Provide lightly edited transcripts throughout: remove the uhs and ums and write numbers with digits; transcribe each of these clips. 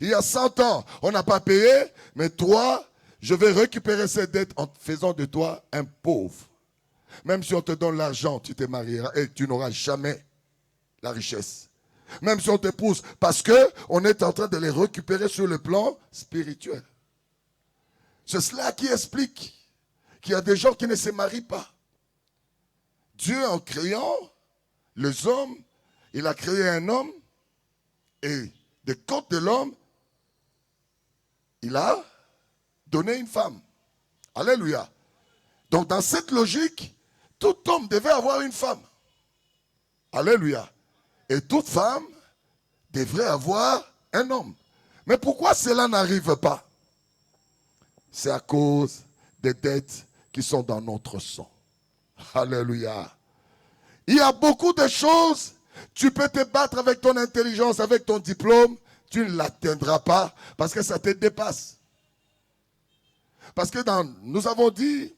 il y a 100 ans, on n'a pas payé, mais toi, je vais récupérer cette dette en faisant de toi un pauvre. Même si on te donne l'argent, tu te marieras et tu n'auras jamais la richesse. Même si on te pousse, parce qu'on est en train de les récupérer sur le plan spirituel. C'est cela qui explique qu'il y a des gens qui ne se marient pas. Dieu, en créant les hommes, il a créé un homme et des côtes de l'homme, il a donné une femme. Alléluia. Donc dans cette logique, tout homme devait avoir une femme. Alléluia. Et toute femme devrait avoir un homme. Mais pourquoi cela n'arrive pas? C'est à cause des dettes qui sont dans notre sang. Alléluia. Il y a beaucoup de choses. Tu peux te battre avec ton intelligence, avec ton diplôme. Tu ne l'atteindras pas parce que ça te dépasse. Parce que nous avons dit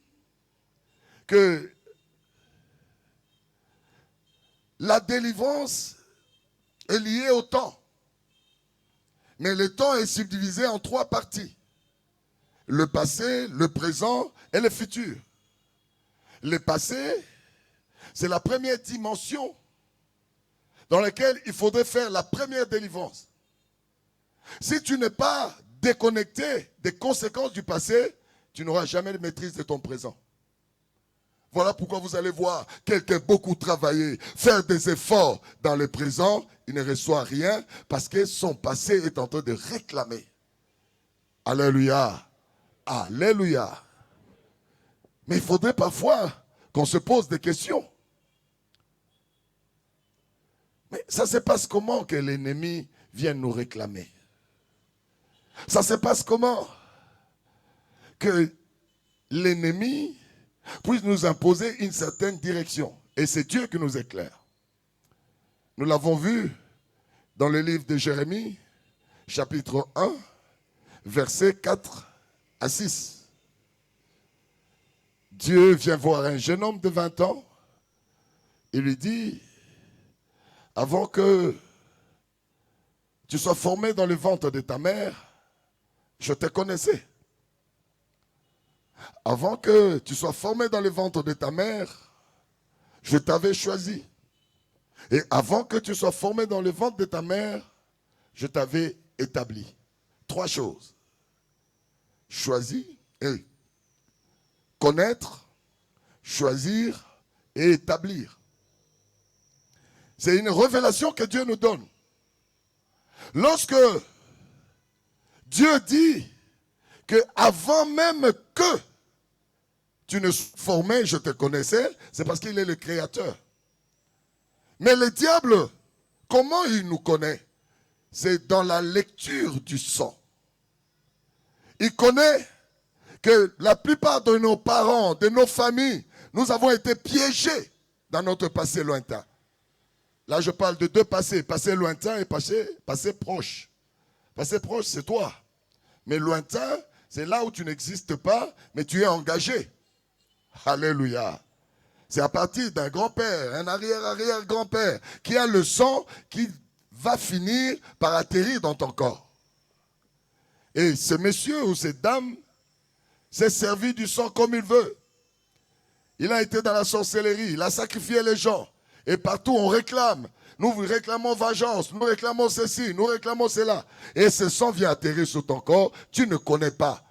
que la délivrance est liée au temps. Mais le temps est subdivisé en 3 parties. Le passé, le présent et le futur. Le passé, c'est la première dimension dans laquelle il faudrait faire la première délivrance. Si tu n'es pas déconnecté des conséquences du passé, tu n'auras jamais de maîtrise de ton présent. Voilà pourquoi vous allez voir quelqu'un beaucoup travailler, faire des efforts dans le présent, il ne reçoit rien parce que son passé est en train de réclamer. Alléluia. Alléluia. Mais il faudrait parfois qu'on se pose des questions. Mais ça se passe comment que l'ennemi vienne nous réclamer? Ça se passe comment que l'ennemi puisse nous imposer une certaine direction? Et c'est Dieu qui nous éclaire. Nous l'avons vu dans le livre de Jérémie, chapitre 1, versets 4 à 6. Dieu vient voir un jeune homme de 20 ans et lui dit, avant que tu sois formé dans le ventre de ta mère, je te connaissais. Avant que tu sois formé dans le ventre de ta mère, je t'avais choisi. Et avant que tu sois formé dans le ventre de ta mère, je t'avais établi. 3 choses. Choisi et connaître, choisir et établir. C'est une révélation que Dieu nous donne. Lorsque Dieu dit que avant même que tu ne sois formé, je te connaissais, c'est parce qu'il est le créateur. Mais le diable, comment il nous connaît? C'est dans la lecture du sang. Il connaît que la plupart de nos parents, de nos familles, nous avons été piégés dans notre passé lointain. Là, je parle de 2 passés, passé lointain et passé proche. Passé proche, c'est toi. Mais lointain, c'est là où tu n'existes pas, mais tu es engagé. Alléluia. C'est à partir d'un grand-père, un arrière-arrière-grand-père, qui a le sang qui va finir par atterrir dans ton corps. Et ce monsieur ou cette dame s'est servi du sang comme il veut. Il a été dans la sorcellerie, il a sacrifié les gens. Et partout on réclame. Nous réclamons vengeance, nous réclamons ceci, nous réclamons cela. Et ce sang vient atterrir sur ton corps, tu ne connais pas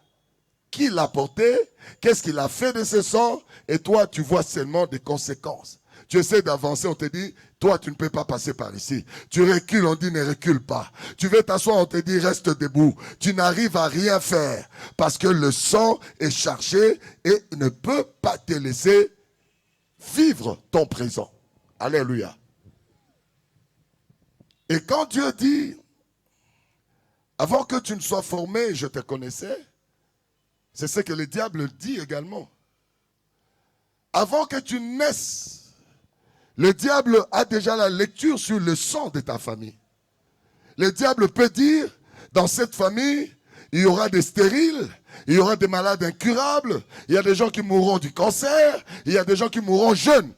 qui l'a porté, qu'est-ce qu'il a fait de ce sang, et toi tu vois seulement des conséquences. Tu essaies d'avancer, on te dit, toi tu ne peux pas passer par ici. Tu recules, on dit ne recule pas. Tu veux t'asseoir, on te dit reste debout. Tu n'arrives à rien faire parce que le sang est chargé et ne peut pas te laisser vivre ton présent. Alléluia. Et quand Dieu dit, avant que tu ne sois formé, je te connaissais, c'est ce que le diable dit également. Avant que tu naisses, le diable a déjà la lecture sur le sang de ta famille. Le diable peut dire, dans cette famille, il y aura des stériles, il y aura des malades incurables, il y a des gens qui mourront du cancer, il y a des gens qui mourront jeunes,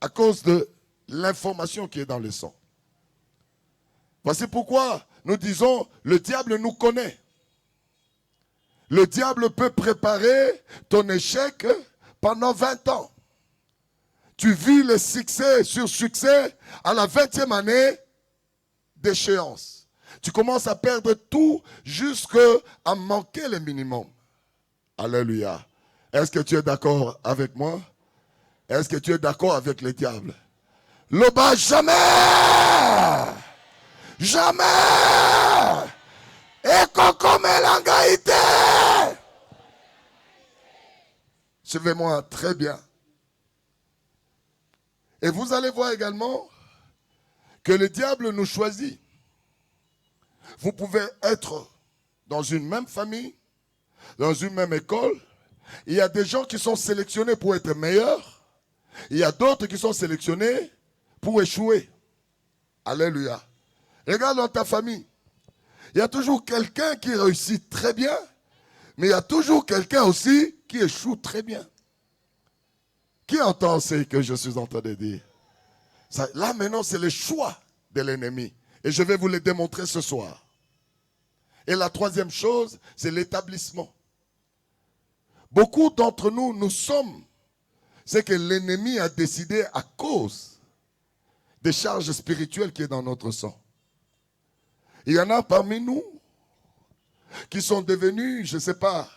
à cause de l'information qui est dans le sang. Voici pourquoi nous disons, le diable nous connaît. Le diable peut préparer ton échec pendant 20 ans. Tu vis le succès sur succès à la 20e année d'échéance. Tu commences à perdre tout jusqu'à manquer le minimum. Alléluia. Est-ce que tu es d'accord avec moi? Est-ce que tu es d'accord avec le diable? Le bas, jamais! Jamais! Et coco melangaïté! Suivez-moi très bien. Et vous allez voir également que le diable nous choisit. Vous pouvez être dans une même famille, dans une même école. Il y a des gens qui sont sélectionnés pour être meilleurs. Il y a d'autres qui sont sélectionnés pour échouer. Alléluia. Regarde dans ta famille. Il y a toujours quelqu'un qui réussit très bien, mais il y a toujours quelqu'un aussi qui échoue très bien. Qui entend ce que je suis en train de dire? Ça, là maintenant, c'est le choix de l'ennemi. Et je vais vous le démontrer ce soir. Et la troisième chose, c'est l'établissement. Beaucoup d'entre nous, nous sommes ce que l'ennemi a décidé à cause des charges spirituelles qui est dans notre sang. Il y en a parmi nous qui sont devenus, je ne sais pas,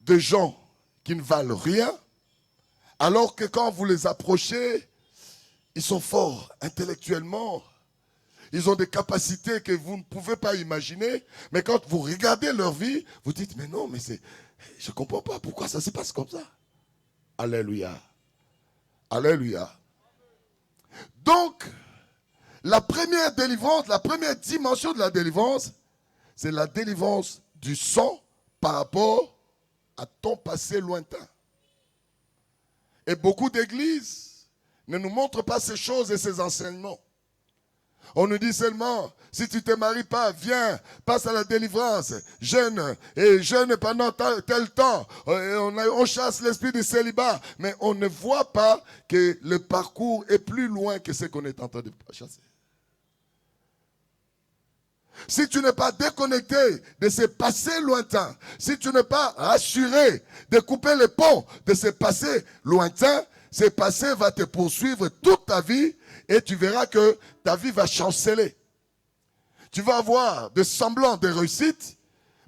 des gens qui ne valent rien, alors que quand vous les approchez, ils sont forts intellectuellement. Ils ont des capacités que vous ne pouvez pas imaginer. Mais quand vous regardez leur vie, vous dites, mais non, mais je ne comprends pas pourquoi ça se passe comme ça. Alléluia. Alléluia. Donc, la première délivrance, la première dimension de la délivrance, c'est la délivrance du sang par rapport à ton passé lointain. Et beaucoup d'églises ne nous montrent pas ces choses et ces enseignements. On nous dit seulement, si tu ne te maries pas, viens, passe à la délivrance, jeûne, et jeûne pendant tel temps. On chasse l'esprit du célibat, mais on ne voit pas que le parcours est plus loin que ce qu'on est en train de chasser. Si tu n'es pas déconnecté de ces passés lointains, si tu n'es pas rassuré de couper les ponts de ces passés lointains, ces passés vont te poursuivre toute ta vie et tu verras que ta vie va chanceler. Tu vas avoir des semblants de réussite,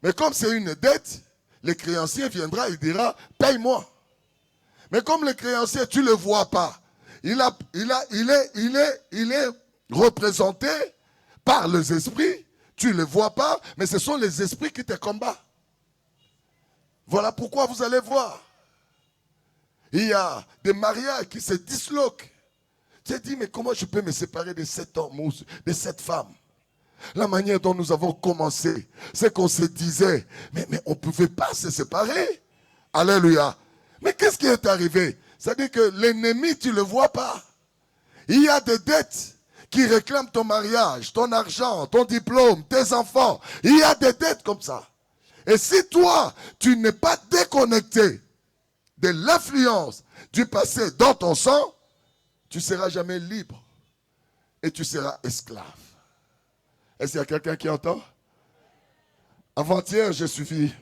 mais comme c'est une dette, le créancier viendra et dira, paye-moi. Mais comme le créancier, tu ne le vois pas, il est représenté par les esprits. Tu ne le vois pas, mais ce sont les esprits qui te combattent. Voilà pourquoi vous allez voir. Il y a des mariages qui se disloquent. Tu te dis, mais comment je peux me séparer de cet homme ou de cette femme? La manière dont nous avons commencé, c'est qu'on se disait, mais on ne pouvait pas se séparer. Alléluia. Mais qu'est-ce qui est arrivé? C'est-à-dire que l'ennemi, tu ne le vois pas. Il y a des dettes qui réclament ton mariage, ton argent, ton diplôme, tes enfants. Il y a des dettes comme ça. Et si toi, tu n'es pas déconnecté de l'influence du passé dans ton sang, tu ne seras jamais libre et tu seras esclave. Est-ce qu'il y a quelqu'un qui entend? Avant-hier, j'ai reçu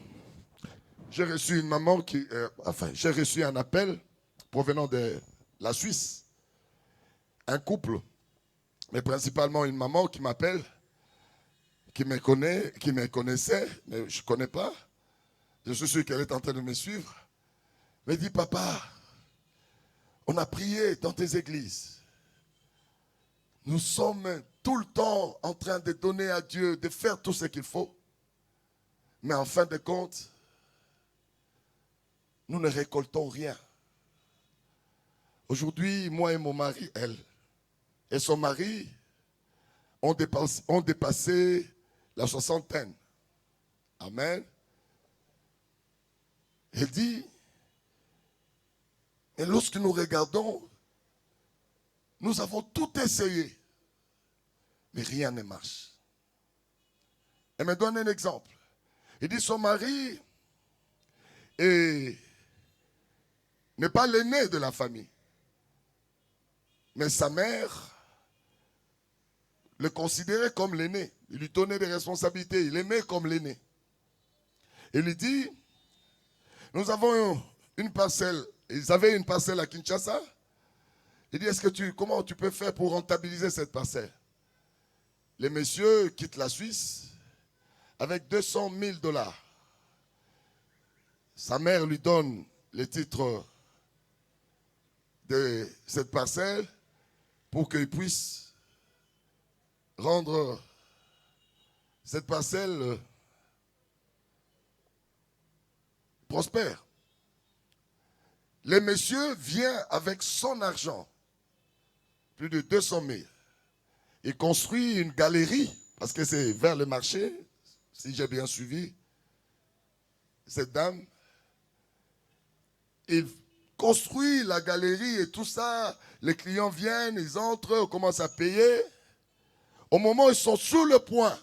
une maman j'ai reçu un appel provenant de la Suisse. Un couple, mais principalement une maman qui m'appelle, qui me connaissait, mais je ne connais pas. Je suis sûr qu'elle est en train de me suivre. Elle me dit, papa, on a prié dans tes églises. Nous sommes tout le temps en train de donner à Dieu, de faire tout ce qu'il faut. Mais en fin de compte, nous ne récoltons rien. Aujourd'hui, moi et mon mari, elle, et son mari ont dépassé la soixantaine. Amen. Elle dit, et lorsque nous regardons, nous avons tout essayé, mais rien ne marche. Elle me donne un exemple. Il dit, son mari n'est pas l'aîné de la famille. Mais sa mère le considérait comme l'aîné. Il lui donnait des responsabilités. Il l'aimait comme l'aîné. Il lui dit, nous avons une parcelle. Ils avaient une parcelle à Kinshasa. Il dit, comment tu peux faire pour rentabiliser cette parcelle? Les messieurs quittent la Suisse avec 200 000 $. Sa mère lui donne les titres de cette parcelle pour qu'il puisse rendre cette parcelle prospère. Les messieurs viennent avec son argent, plus de 200 000. Il construit une galerie, parce que c'est vers le marché, si j'ai bien suivi cette dame. Il construit la galerie et tout ça. Les clients viennent, ils entrent, on commence à payer. Au moment où ils sont sur le point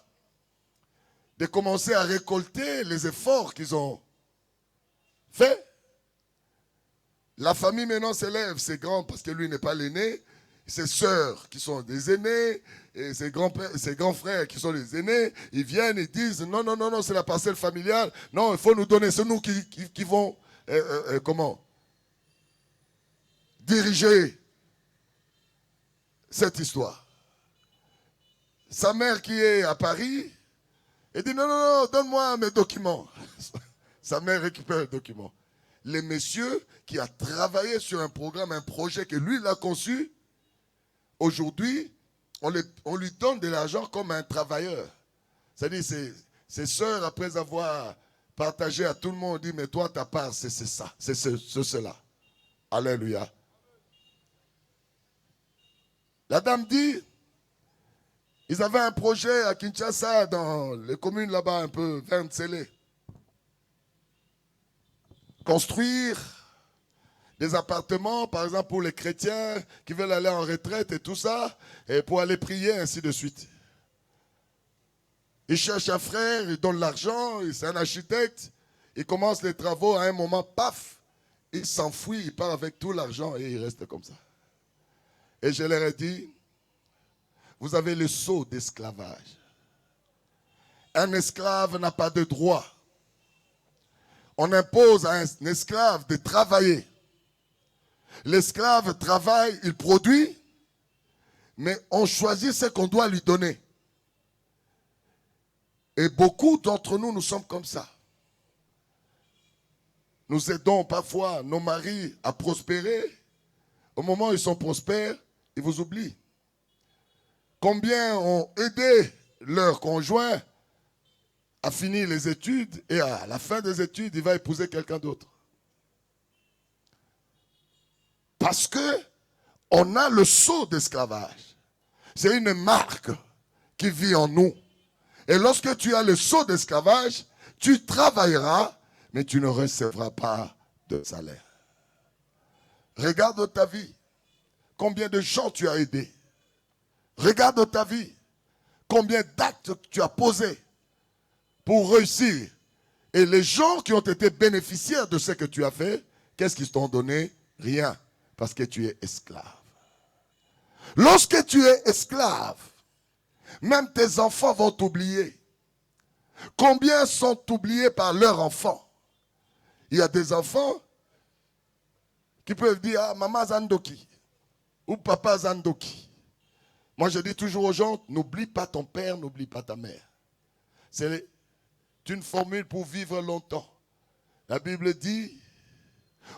de commencer à récolter les efforts qu'ils ont faits, la famille maintenant s'élève, ses grands, parce que lui n'est pas l'aîné, ses sœurs qui sont des aînés, et ses grands frères qui sont les aînés, ils viennent et disent, non, c'est la parcelle familiale, non, il faut nous donner, c'est nous qui vont, diriger cette histoire. Sa mère qui est à Paris, elle dit, non, donne-moi mes documents. Sa mère récupère les documents. Les messieurs qui a travaillé sur un programme, un projet que lui, il a conçu, aujourd'hui, on lui donne de l'argent comme un travailleur. C'est-à-dire, ses sœurs, après avoir partagé à tout le monde, dit, mais toi, ta part, c'est ça, c'est cela. Alléluia. La dame dit, ils avaient un projet à Kinshasa, dans les communes là-bas, un peu vers Ntsele. Construire des appartements, par exemple, pour les chrétiens qui veulent aller en retraite et tout ça, et pour aller prier, ainsi de suite. Il cherche un frère, il donne l'argent, c'est un architecte, il commence les travaux, à un moment, paf, il s'enfuit, il part avec tout l'argent et il reste comme ça. Et je leur ai dit, vous avez le sceau d'esclavage. Un esclave n'a pas de droit. On impose à un esclave de travailler. L'esclave travaille, il produit, mais on choisit ce qu'on doit lui donner. Et beaucoup d'entre nous, nous sommes comme ça. Nous aidons parfois nos maris à prospérer. Au moment où ils sont prospères, ils vous oublient. Combien ont aidé leur conjoint à finir les études et à la fin des études, il va épouser quelqu'un d'autre. Parce que on a le sceau d'esclavage. C'est une marque qui vit en nous. Et lorsque tu as le sceau d'esclavage, tu travailleras, mais tu ne recevras pas de salaire. Regarde ta vie. Combien de gens tu as aidés. Regarde ta vie. Combien d'actes tu as posés pour réussir. Et les gens qui ont été bénéficiaires de ce que tu as fait, qu'est-ce qu'ils t'ont donné? Rien. Parce que tu es esclave. Lorsque tu es esclave, même tes enfants vont t'oublier. Combien sont oubliés par leurs enfants? Il y a des enfants qui peuvent dire, ah, maman Zandoki ou papa Zandoki. Moi, je dis toujours aux gens, n'oublie pas ton père, n'oublie pas ta mère. C'est une formule pour vivre longtemps. La Bible dit,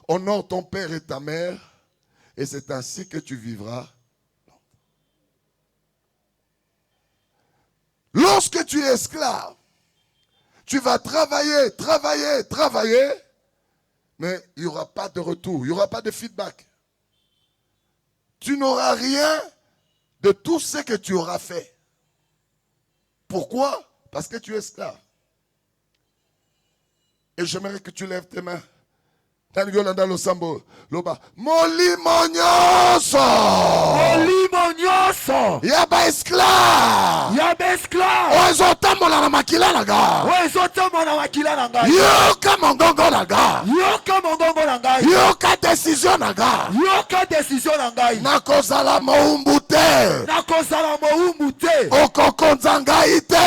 honore ton père et ta mère, et c'est ainsi que tu vivras. Lorsque tu es esclave, tu vas travailler, mais il n'y aura pas de retour, il n'y aura pas de feedback. Tu n'auras rien de tout ce que tu auras fait. Pourquoi? Parce que tu es esclave. Et j'aimerais que tu lèves tes mains. Molimo nyonso yaba esclave ozotambola na makila na nga yoka mongongo na nga na ngai. Yoka décision na ngai. Yoka décision na ngai. Nakozala moumbu te. Nakozala mowumbu te. Okokonza ngai te.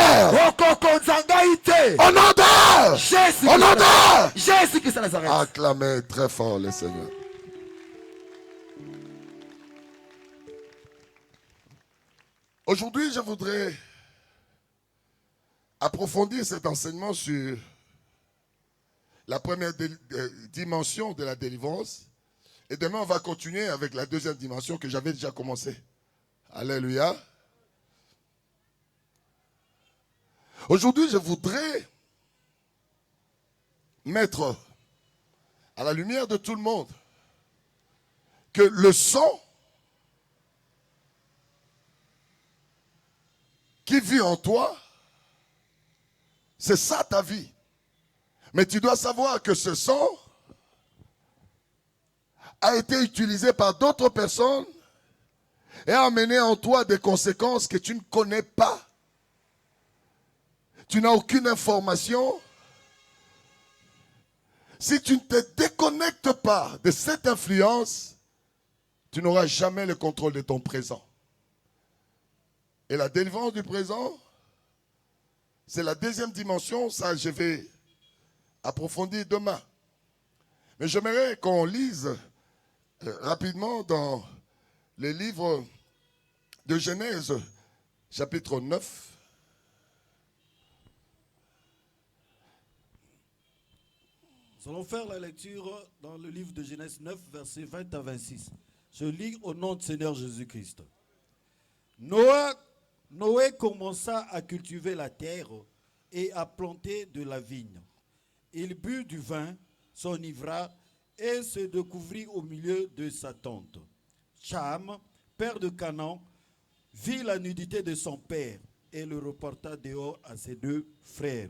Okokonza ngai te. Au nom de Jésus. Au nom de Jésus Christ de Nazareth. Acclamez très fort le Seigneur. Aujourd'hui, je voudrais approfondir cet enseignement sur la première dimension de la délivrance. Et demain, on va continuer avec la deuxième dimension que j'avais déjà commencé. Alléluia. Aujourd'hui, je voudrais mettre à la lumière de tout le monde que le sang qui vit en toi, c'est ça ta vie. Mais tu dois savoir que ce sang a été utilisé par d'autres personnes et a amené en toi des conséquences que tu ne connais pas. Tu n'as aucune information. Si tu ne te déconnectes pas de cette influence, tu n'auras jamais le contrôle de ton présent. Et la délivrance du présent, c'est la deuxième dimension. Ça, je vais approfondir demain. Mais j'aimerais qu'on lise rapidement dans le livre de Genèse, chapitre 9. Nous allons faire la lecture dans le livre de Genèse 9, versets 20 à 26. Je lis au nom du Seigneur Jésus-Christ. Noé commença à cultiver la terre et à planter de la vigne. Il but du vin, s'enivra et se découvrit au milieu de sa tente. Cham, père de Canaan, vit la nudité de son père et le reporta dehors à ses deux frères.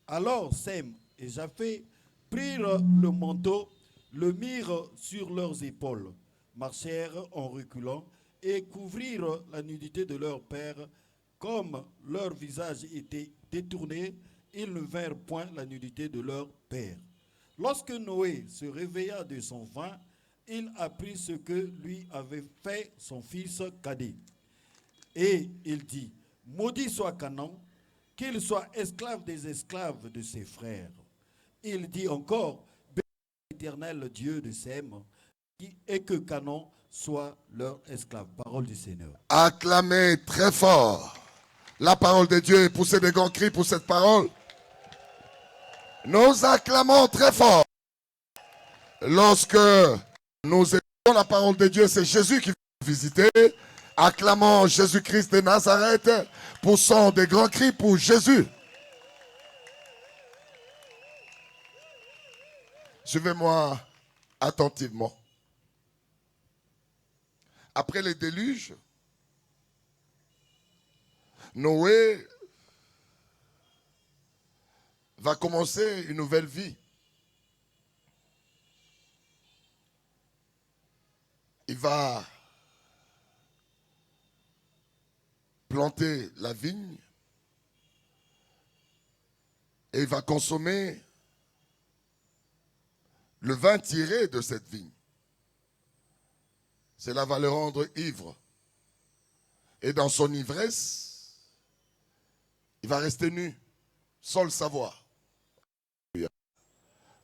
Alors Sem et Japheth prirent le manteau, le mirent sur leurs épaules, marchèrent en reculant et couvrirent la nudité de leur père. Comme leur visage était détourné, ils ne verrent point la nudité de leur père. Lorsque Noé se réveilla de son vin, il apprit ce que lui avait fait son fils cadet. Et il dit, maudit soit Canaan, qu'il soit esclave des esclaves de ses frères. Il dit encore, béni l'Éternel Dieu de Sem, et que Canaan soit leur esclave. Parole du Seigneur. Acclamez très fort la parole de Dieu et poussez des grands cris pour cette parole. Nous acclamons très fort. Lorsque nous écoutons la parole de Dieu, c'est Jésus qui vient nous visiter. Acclamons Jésus-Christ de Nazareth. Poussons des grands cris pour Jésus. Suivez-moi attentivement. Après les déluges, Noé va commencer une nouvelle vie. Il va planter la vigne et il va consommer le vin tiré de cette vigne. Cela va le rendre ivre. Et dans son ivresse, il va rester nu, sans le savoir.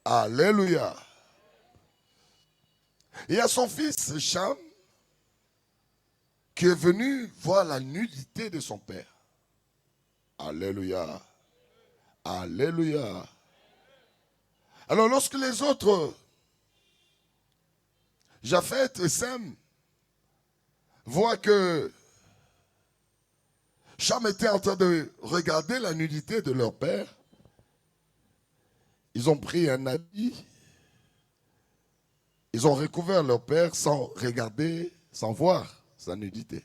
Alléluia. Il y a son fils Cham qui est venu voir la nudité de son père. Alléluia. Alléluia. Alors lorsque les autres, Japheth et Sem, voient que Cham était en train de regarder la nudité de leur père, ils ont pris un habit, ils ont recouvert leur père sans regarder, sans voir sa nudité.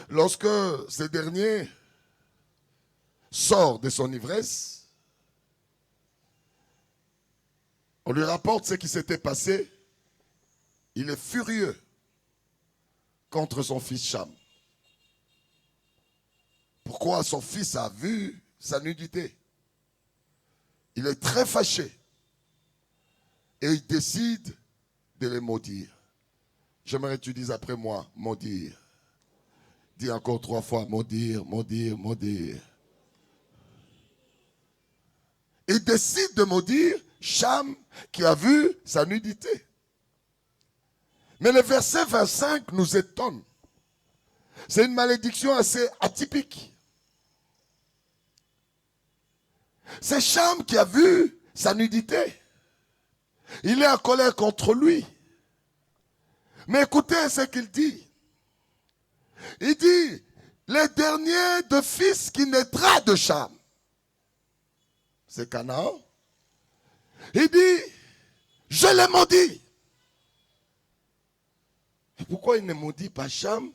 Lorsque ce dernier sort de son ivresse, on lui rapporte ce qui s'était passé. Il est furieux contre son fils Cham. Pourquoi son fils a vu sa nudité? Il est très fâché. Et il décide de les maudire. J'aimerais que tu dises après moi, maudire. Dis encore 3 fois, maudire, maudire, maudire. Il décide de maudire Cham qui a vu sa nudité. Mais le verset 25 nous étonne. C'est une malédiction assez atypique. C'est Cham qui a vu sa nudité. Il est en colère contre lui. Mais écoutez ce qu'il dit. Il dit, le dernier de fils qui naîtra de Cham, c'est Canaan. Il dit, je l'ai maudit. Et pourquoi il ne maudit pas Cham?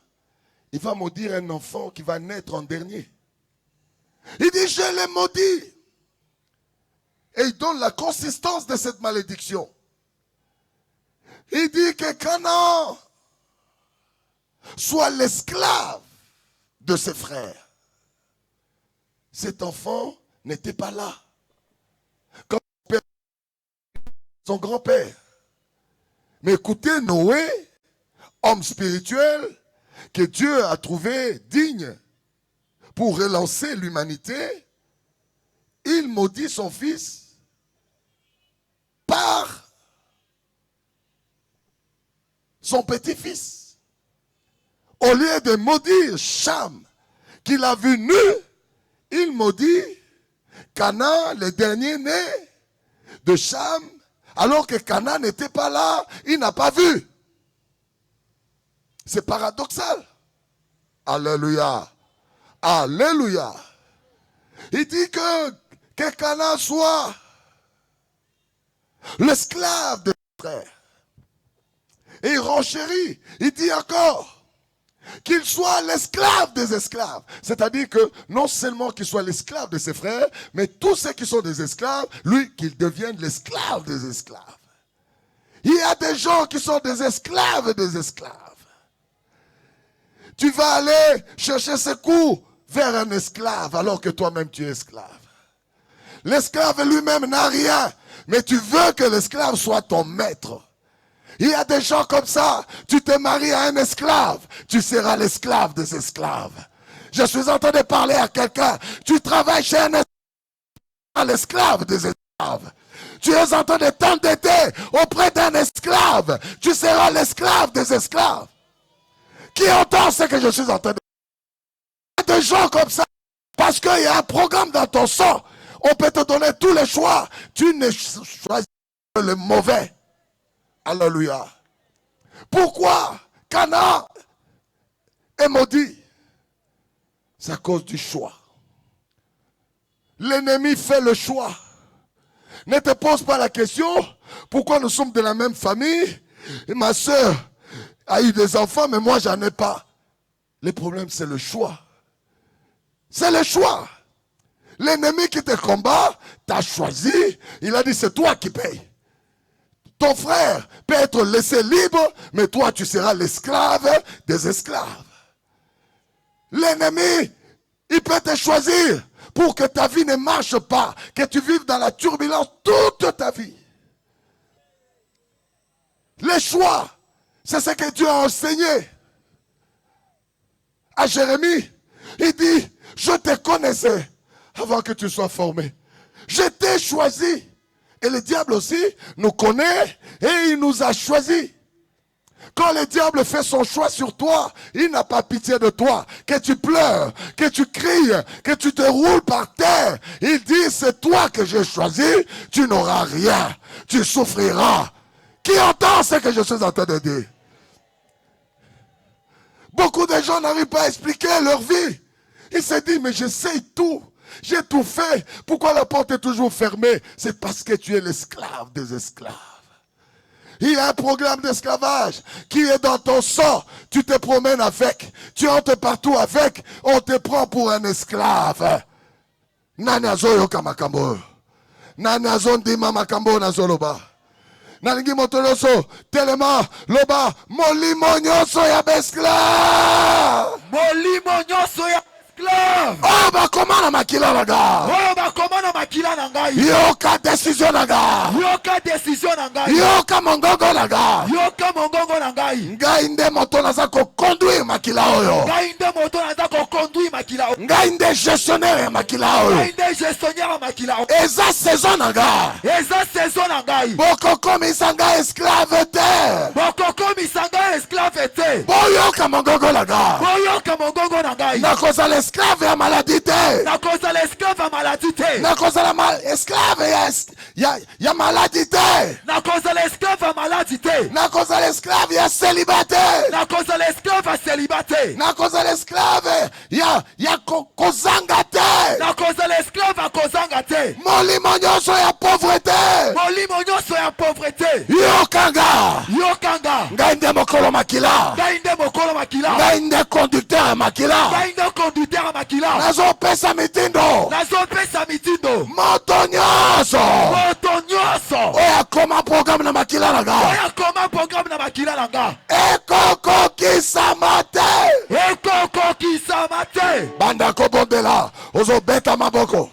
Il va maudire un enfant qui va naître en dernier. Il dit, je l'ai maudit. Et il donne la consistance de cette malédiction. Il dit que Canaan soit l'esclave de ses frères. Cet enfant n'était pas là. Comme son grand-père. Mais écoutez, Noé, homme spirituel, que Dieu a trouvé digne pour relancer l'humanité, il maudit son fils par son petit-fils. Au lieu de maudire Cham, qu'il a vu nu, il maudit Canaan, le dernier né de Cham, alors que Canaan n'était pas là, il n'a pas vu. C'est paradoxal. Alléluia. Alléluia. Il dit que Canaan soit l'esclave de ses frères. Et il renchérit. Il dit encore qu'il soit l'esclave des esclaves. C'est-à-dire que non seulement qu'il soit l'esclave de ses frères, mais tous ceux qui sont des esclaves, lui, qu'il devienne l'esclave des esclaves. Il y a des gens qui sont des esclaves des esclaves. Tu vas aller chercher secours vers un esclave alors que toi-même tu es esclave. L'esclave lui-même n'a rien, mais tu veux que l'esclave soit ton maître. Il y a des gens comme ça, tu te maries à un esclave, tu seras l'esclave des esclaves. Je suis en train de parler à quelqu'un, tu travailles chez un esclave des esclaves. Tu es en train de t'endetter auprès d'un esclave, tu seras l'esclave des esclaves. Qui entend ce que je suis en train de dire? Il y a des gens comme ça, parce qu'il y a un programme dans ton sang, on peut te donner tous les choix, tu ne choisis pas le mauvais. Alléluia. Pourquoi Canaan est maudit? C'est à cause du choix. L'ennemi fait le choix. Ne te pose pas la question, pourquoi nous sommes de la même famille, et ma soeur a eu des enfants, mais moi j'en ai pas. Le problème c'est le choix. C'est le choix. L'ennemi qui te combat, t'a choisi, il a dit c'est toi qui payes. Ton frère peut être laissé libre, mais toi tu seras l'esclave des esclaves. L'ennemi, il peut te choisir pour que ta vie ne marche pas, que tu vives dans la turbulence toute ta vie. Les choix, c'est ce que Dieu a enseigné à Jérémie. Il dit, je te connaissais avant que tu sois formé. Je t'ai choisi. Et le diable aussi nous connaît et il nous a choisis. Quand le diable fait son choix sur toi, il n'a pas pitié de toi. Que tu pleures, que tu cries, que tu te roules par terre. Il dit, c'est toi que j'ai choisi, tu n'auras rien. Tu souffriras. Qui entend ce que je suis en train de dire? Beaucoup de gens n'arrivent pas à expliquer leur vie. Ils se disent, mais j'essaye tout. J'ai tout fait. Pourquoi la porte est toujours fermée? C'est parce que tu es l'esclave des esclaves. Il y a un programme d'esclavage qui est dans ton sang. Tu te promènes avec. Tu entres partout avec. On te prend pour un esclave. Nanazo yoka makambo. Nanazo ndima makambo nazoloba. Nalingi motoloso. Tellement loba. Molimo nyonso ya esclave. Molimo nyonso ya esclave. esclaves. Oh, bakoma na makila na nga. Oyo bakoma na makila na ngai. Yoka décision na nga. Yoka décision na ngai. Yoka mongongo na nga. Yoka mongongo na ngai. Ngai nde moto naza koconduire makila oyo. Ngai nde moto naza koconduire makila oyo. Ngai nde gestionnaire ya makila oyo. Ngai nde gestionnaire ya makila oyo. Eza saison na nga. Eza saison na ngai. Bokokomisa nga esclave te. Bokokomisa ngai esclave te. Boyoka mongongo na nga. Boyoka mongongo na ngai. Nakozala esclave ya maladie te. Nakozala esclave ya maladie te. Nakozala esclave ya maladie te. Nakozala esclave ya maladie te. Nakozala esclave ya célibat te. Nakozala esclave ya célibat te. Nakozala esclave ya kozanga te. Nakozala esclave ya kozanga te. Molimo nyonso ya pauvreté. Molimo nyonso ya pauvreté. Yokanga. Yokanga. Ngai nde mokolo makila. Ngai nde mokolo makila. Ngai nde conducteur ya makila. Ngai nde conducteur ya makila. Nazopesa mitindo. Nazopesa mitindo. Moto nyonso. Moto nyonso. Oyo akoma programme na makila na nga. Oyo akoma programme na makila na nga. Ekokokisama te. Ekokokisama te. Banda kobondela. Ozobeta maboko.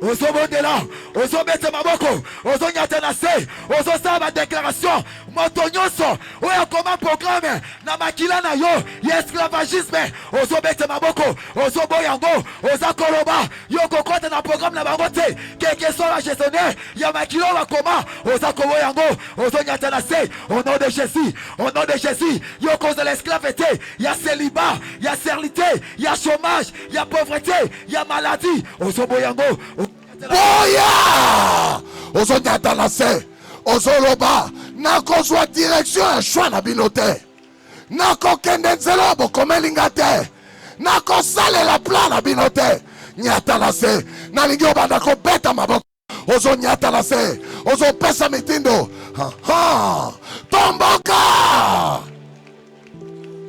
Ozobondela, ozobeta maboko, ozonyata na se, ozosala ba déclaration, moto nyonso, oyo akoma programme na makila na yo, ya esclavagisme, ozobeta maboko, ozoboya yango, ozakoloba, yo kokota na programme na bango te, quelque soit la gestionnaire, ya makila bakoma, ozakoboya yango, ozonyata na se, au nom de Jésus, au nom de Jésus, yo kozala esclavité, ya célibat, ya sterilité, ya chômage, ya pauvreté, ya maladie, ozoboya yango. Boya! Ozonyata na se. Ozoloba. Nakozwa direction ya choix na bino te. Nakokende nzela bokomelinga te. Nakosalela plan na bino te. Nyata na se. Nalingi obanda kobeta maboko. Ozonyata na se. Ozopesa mitindo. Tomboka!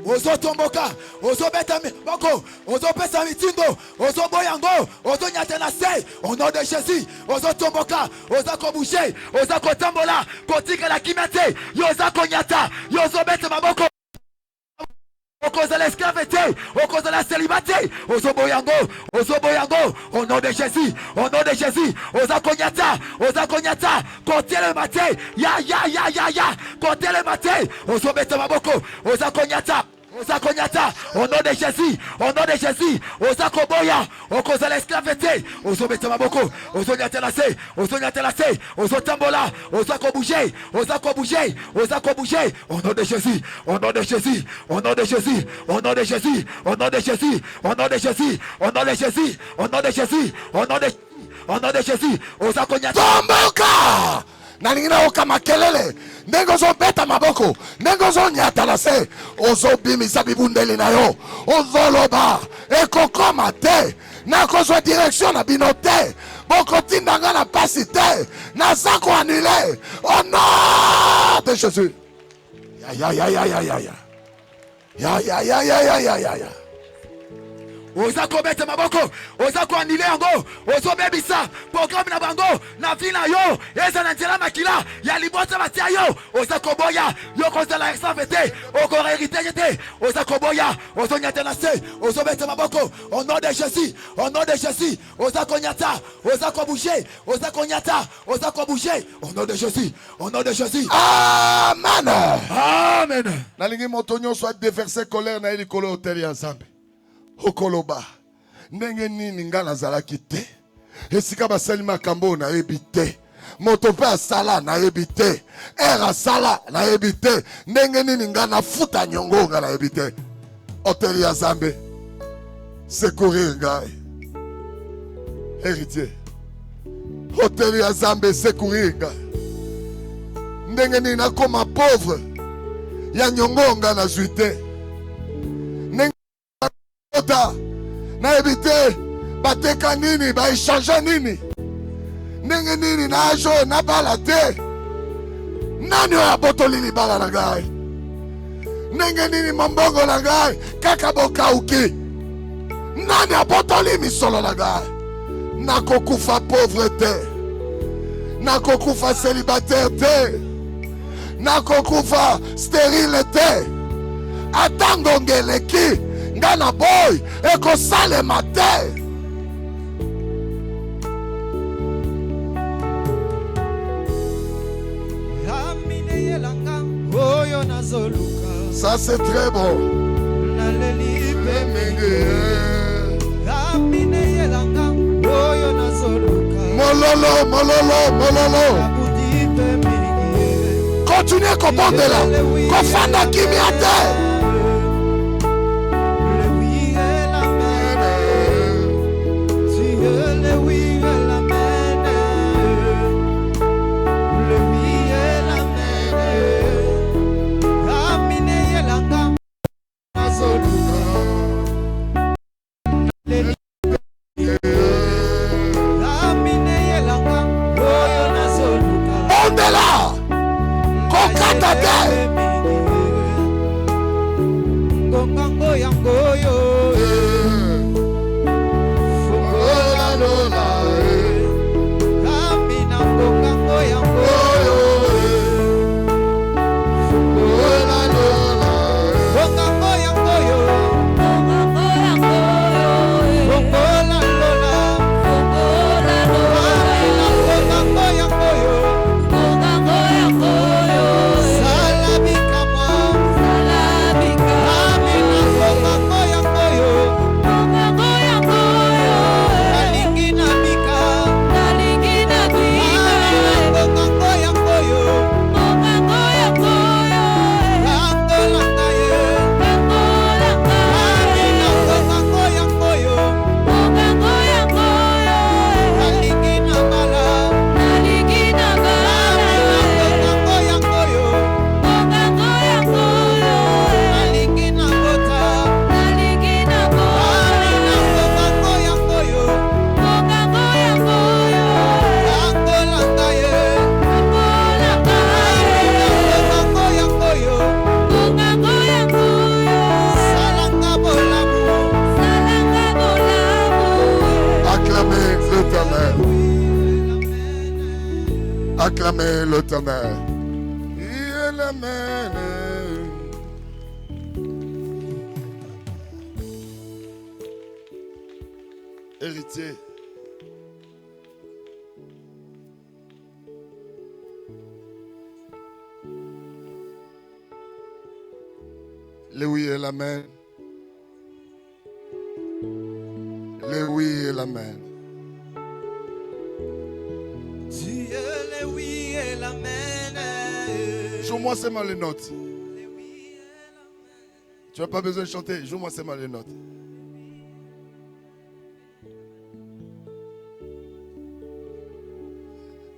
Ozotomboka, ozobeta boko, ozopesa mitindo, ozoboyango, ozonyata na se, au nom de Jésus, ozotomboka, ozakoboucher, ozakotambola, kotika la kimete, yozakonyata, yozobeta maboko. Okozala esclavité, okozala célibaté, ozoboyango, au nom de Jésus, au nom de Jésus, ozakonyata, côté le matin, ya, côté le matin, ozobeta maboko, ozakonyata, au nom de Jésus, ozakoboya, okozala esclavité, ozobeta maboko, ozonyata la se, ozotambola, ozakobouger, au nom de Jésus, au nom de Jésus, au nom de Jésus, au nom de Jésus, au nom de Jésus, au nom de Jésus, au nom de Jésus, au nom de Jésus, au nom de Jésus, ozakonyata. Tomboka! Nalingina oka makelele. Ndenge ozobeta maboko. Ndenge ozonyata na se. Ozobimisa bibundeli na yo. Ozoloba. Ekokoma te. Nakozwa direction na bino te. Bokotinda nga na pasi te. Naza koannule. Au nom de Jésus. Ya. Ozakobeta maboko, ozakoanile yango, ozobebisa programme na bango na vie na yo, eza na nzela makila ya libota batia yo, ozakoboya yo kozala esclavité, okorérité te, ozakoboya, ozonyata na se, ozobeta maboko, au nom de Jésus, ozakonyata, ozakobouger, au nom de Jésus, au nom de Jésus. Amen. Amen. Nalingi moto nyonso a déverser colère na likolo hôtel ya Nzambe. Okoloba ndenge nini nga nazalaki te esika basali makambo na yebi te moto pe asala na yebi te asala na yebi te ndenge nini nga nafuta nyongo nga na yebi te hôtel ya Nzambe secourir ngai héritier hôtel ya Nzambe secourir ngai ndenge nini nakoma pauvre ya nyongo nga nazwi te na ebite bateka nini ba échanger nini ndenge nini na ajo na bala te nani oyo abotoli libala na ngai ndenge nini mombongo na ngai kaka bokauki nani abotoli misolo na ngai nakokufa pauvre te nakokufa célibataire te nakokufa stérile te ata ngongeleki Ngana boy, et qu'on sale le matin. Ça c'est très bon. Mololo, mololo, mololo. Continuez à comprendre là. Qu'on fasse la kimia. Acclamez l'Éternel. Il amène. Héritier. Le oui et l'amen. Le oui et l'amen. Joue-moi seulement les notes. Tu n'as pas besoin de chanter. Joue-moi seulement les notes.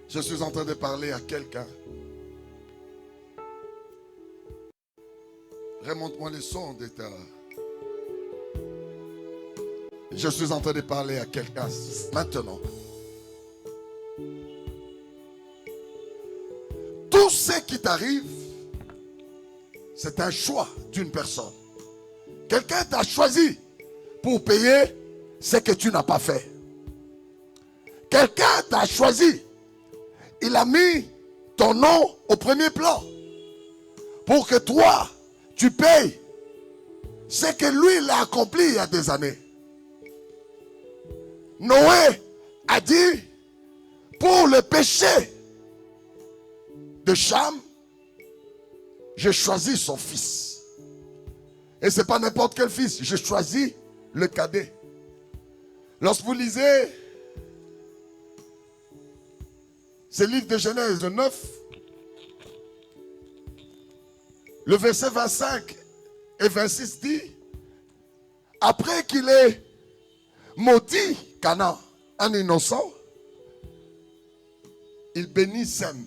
Je suis en train de parler à quelqu'un. Remonte-moi le son de ta... Je suis en train de parler à quelqu'un maintenant. Tout ce qui t'arrive, c'est un choix d'une personne. Quelqu'un t'a choisi pour payer ce que tu n'as pas fait. Quelqu'un t'a choisi. Il a mis ton nom au premier plan pour que toi, tu payes ce que lui, il a accompli il y a des années. Noé a dit, pour le péché de Cham, j'ai choisi son fils. Et ce n'est pas n'importe quel fils. J'ai choisi le cadet. Lorsque vous lisez ce livre de Genèse 9, le verset 25 et 26 dit, après qu'il ait maudit Canaan, un innocent, il bénit Sem,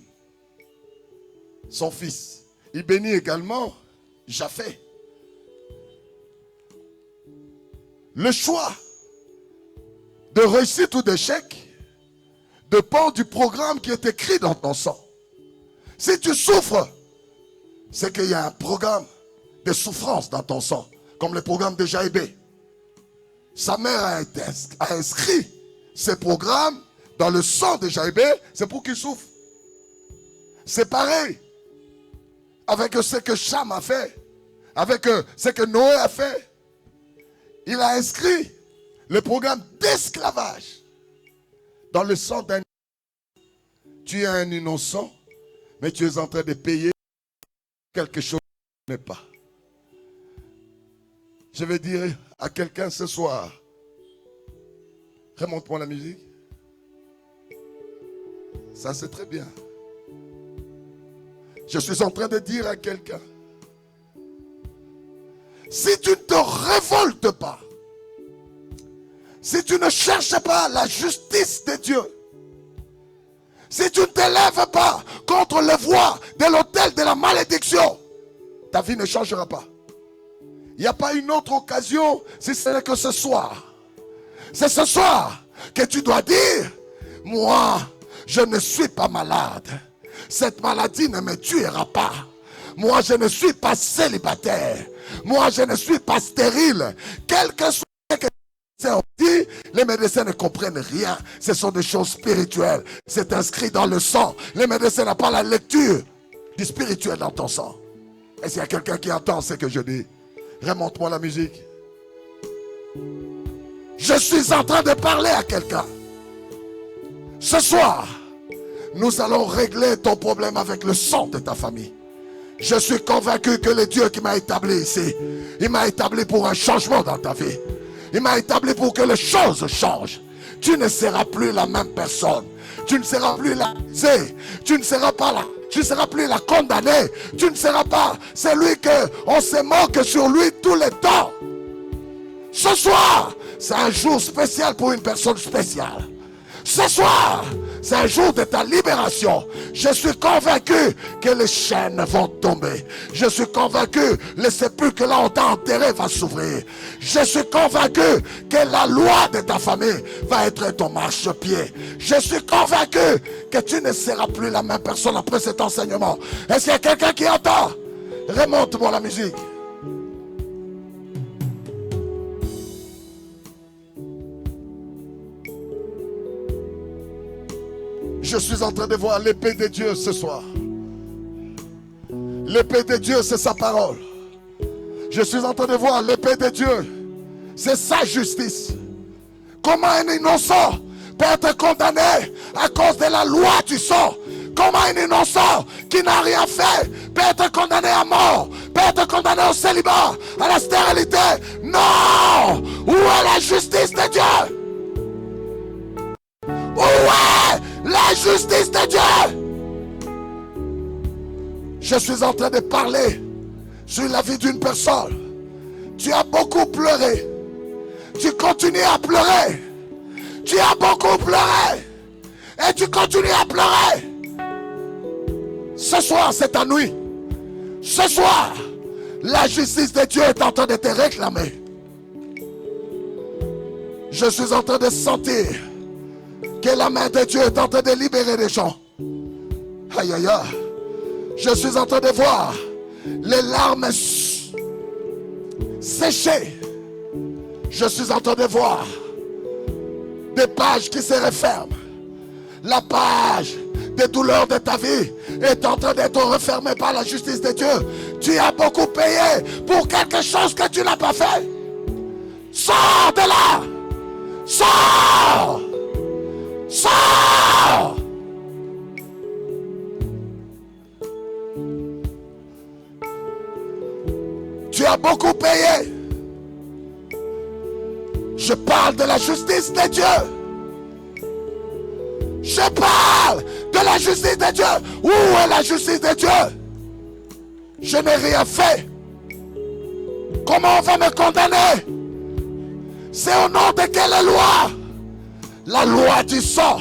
son fils. Il bénit également Japheth. Le choix de réussite ou d'échec dépend du programme qui est écrit dans ton sang. Si tu souffres, c'est qu'il y a un programme de souffrance dans ton sang, comme le programme de Jaébé. Sa mère a inscrit ce programme dans le sang de Jaébé, c'est pour qu'il souffre. C'est pareil avec ce que Cham a fait, avec ce que Noé a fait. Il a inscrit le programme d'esclavage dans le sang d'un... Tu es un innocent, mais tu es en train de payer quelque chose qui n'est pas. Je vais dire à quelqu'un ce soir, remonte-moi la musique. Ça c'est très bien. Je suis en train de dire à quelqu'un, si tu ne te révoltes pas, si tu ne cherches pas la justice de Dieu, si tu ne t'élèves pas contre les voies de l'autel de la malédiction, ta vie ne changera pas. Il n'y a pas une autre occasion si ce n'est que ce soir. C'est ce soir que tu dois dire, moi, je ne suis pas malade. Cette maladie ne me tuera pas. Moi, je ne suis pas célibataire. Moi, je ne suis pas stérile. Quel que soit ce que on dit, les médecins ne comprennent rien. Ce sont des choses spirituelles. C'est inscrit dans le sang. Les médecins n'ont pas la lecture du spirituel dans ton sang. Est-ce qu'il y a quelqu'un qui entend ce que je dis? Remonte-moi la musique. Je suis en train de parler à quelqu'un. Ce soir, nous allons régler ton problème avec le sang de ta famille. Je suis convaincu que le Dieu qui m'a établi ici, il m'a établi pour un changement dans ta vie. Il m'a établi pour que les choses changent. Tu ne seras plus la même personne. Tu ne seras plus l'accusé. Tu ne seras pas là. Tu ne seras plus la condamnée. Tu ne seras pas celui qu'on se moque sur lui tous les temps. Ce soir, c'est un jour spécial pour une personne spéciale. Ce soir, c'est un jour de ta libération. Je suis convaincu que les chaînes vont tomber. Je suis convaincu que le sépulcre là où on t'a enterré va s'ouvrir. Je suis convaincu que la loi de ta famille va être ton marchepied. Je suis convaincu que tu ne seras plus la même personne après cet enseignement. Est-ce qu'il y a quelqu'un qui entend? Remonte-moi la musique. Je suis en train de voir l'épée de Dieu ce soir. L'épée de Dieu, c'est sa parole. Je suis en train de voir l'épée de Dieu. C'est sa justice. Comment un innocent peut être condamné à cause de la loi du sang? Comment un innocent qui n'a rien fait peut être condamné à mort, peut être condamné au célibat, à la stérilité? Non! Où est la justice de Dieu? Où est la justice de Dieu? Je suis en train de parler sur la vie d'une personne. Tu as beaucoup pleuré. Tu continues à pleurer. Tu as beaucoup pleuré. Et tu continues à pleurer. Ce soir, c'est ta nuit. Ce soir, la justice de Dieu est en train de te réclamer. Je suis en train de sentir que la main de Dieu est en train de libérer les gens. Aïe aïe aïe. Je suis en train de voir les larmes séchées. Je suis en train de voir des pages qui se referment. La page des douleurs de ta vie est en train d'être refermée par la justice de Dieu. Tu as beaucoup payé pour quelque chose que tu n'as pas fait. Sors de là. Sors. Sors. Tu as beaucoup payé. Je parle de la justice de Dieu. Je parle de la justice de Dieu. Où est la justice de Dieu? Je n'ai rien fait. Comment on va me condamner? C'est au nom de quelle loi? La loi du sang.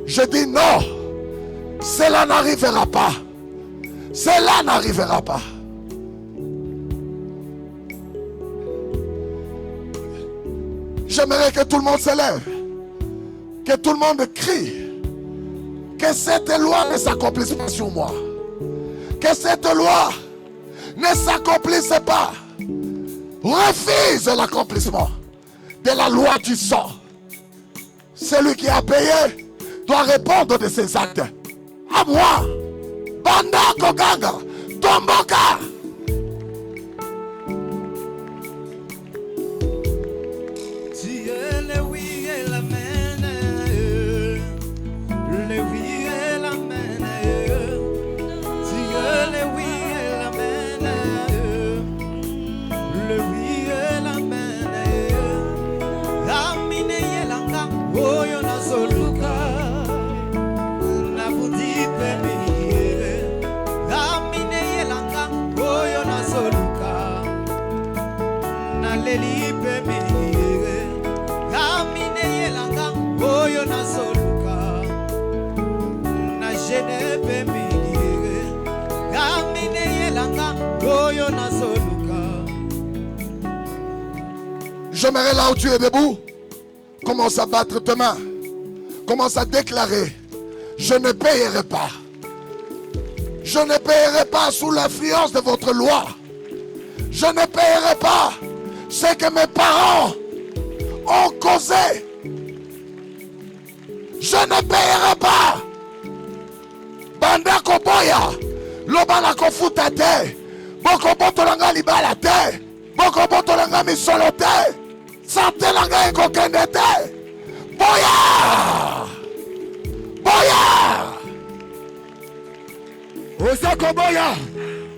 Je dis non. Cela n'arrivera pas. Cela n'arrivera pas. J'aimerais que tout le monde se lève. Que tout le monde crie. Que cette loi ne s'accomplisse pas sur moi. Que cette loi ne s'accomplisse pas. Refuse l'accomplissement de la loi du sang. Celui qui a payé doit répondre de ses actes. À moi. Banda Koganga. Tomboka. J'aimerais là où tu es debout, commence à battre tes mains, commence à déclarer, je ne payerai pas. Je ne payerai pas sous l'influence de votre loi. Je ne payerai pas ce que mes parents ont causé. Je ne payerai pas. Banda koboya, lobana kofuta te, boko boto langa libala te, boko boto langa misolo te, sante langa ekokende te. Boya! Boya! Osakoboya!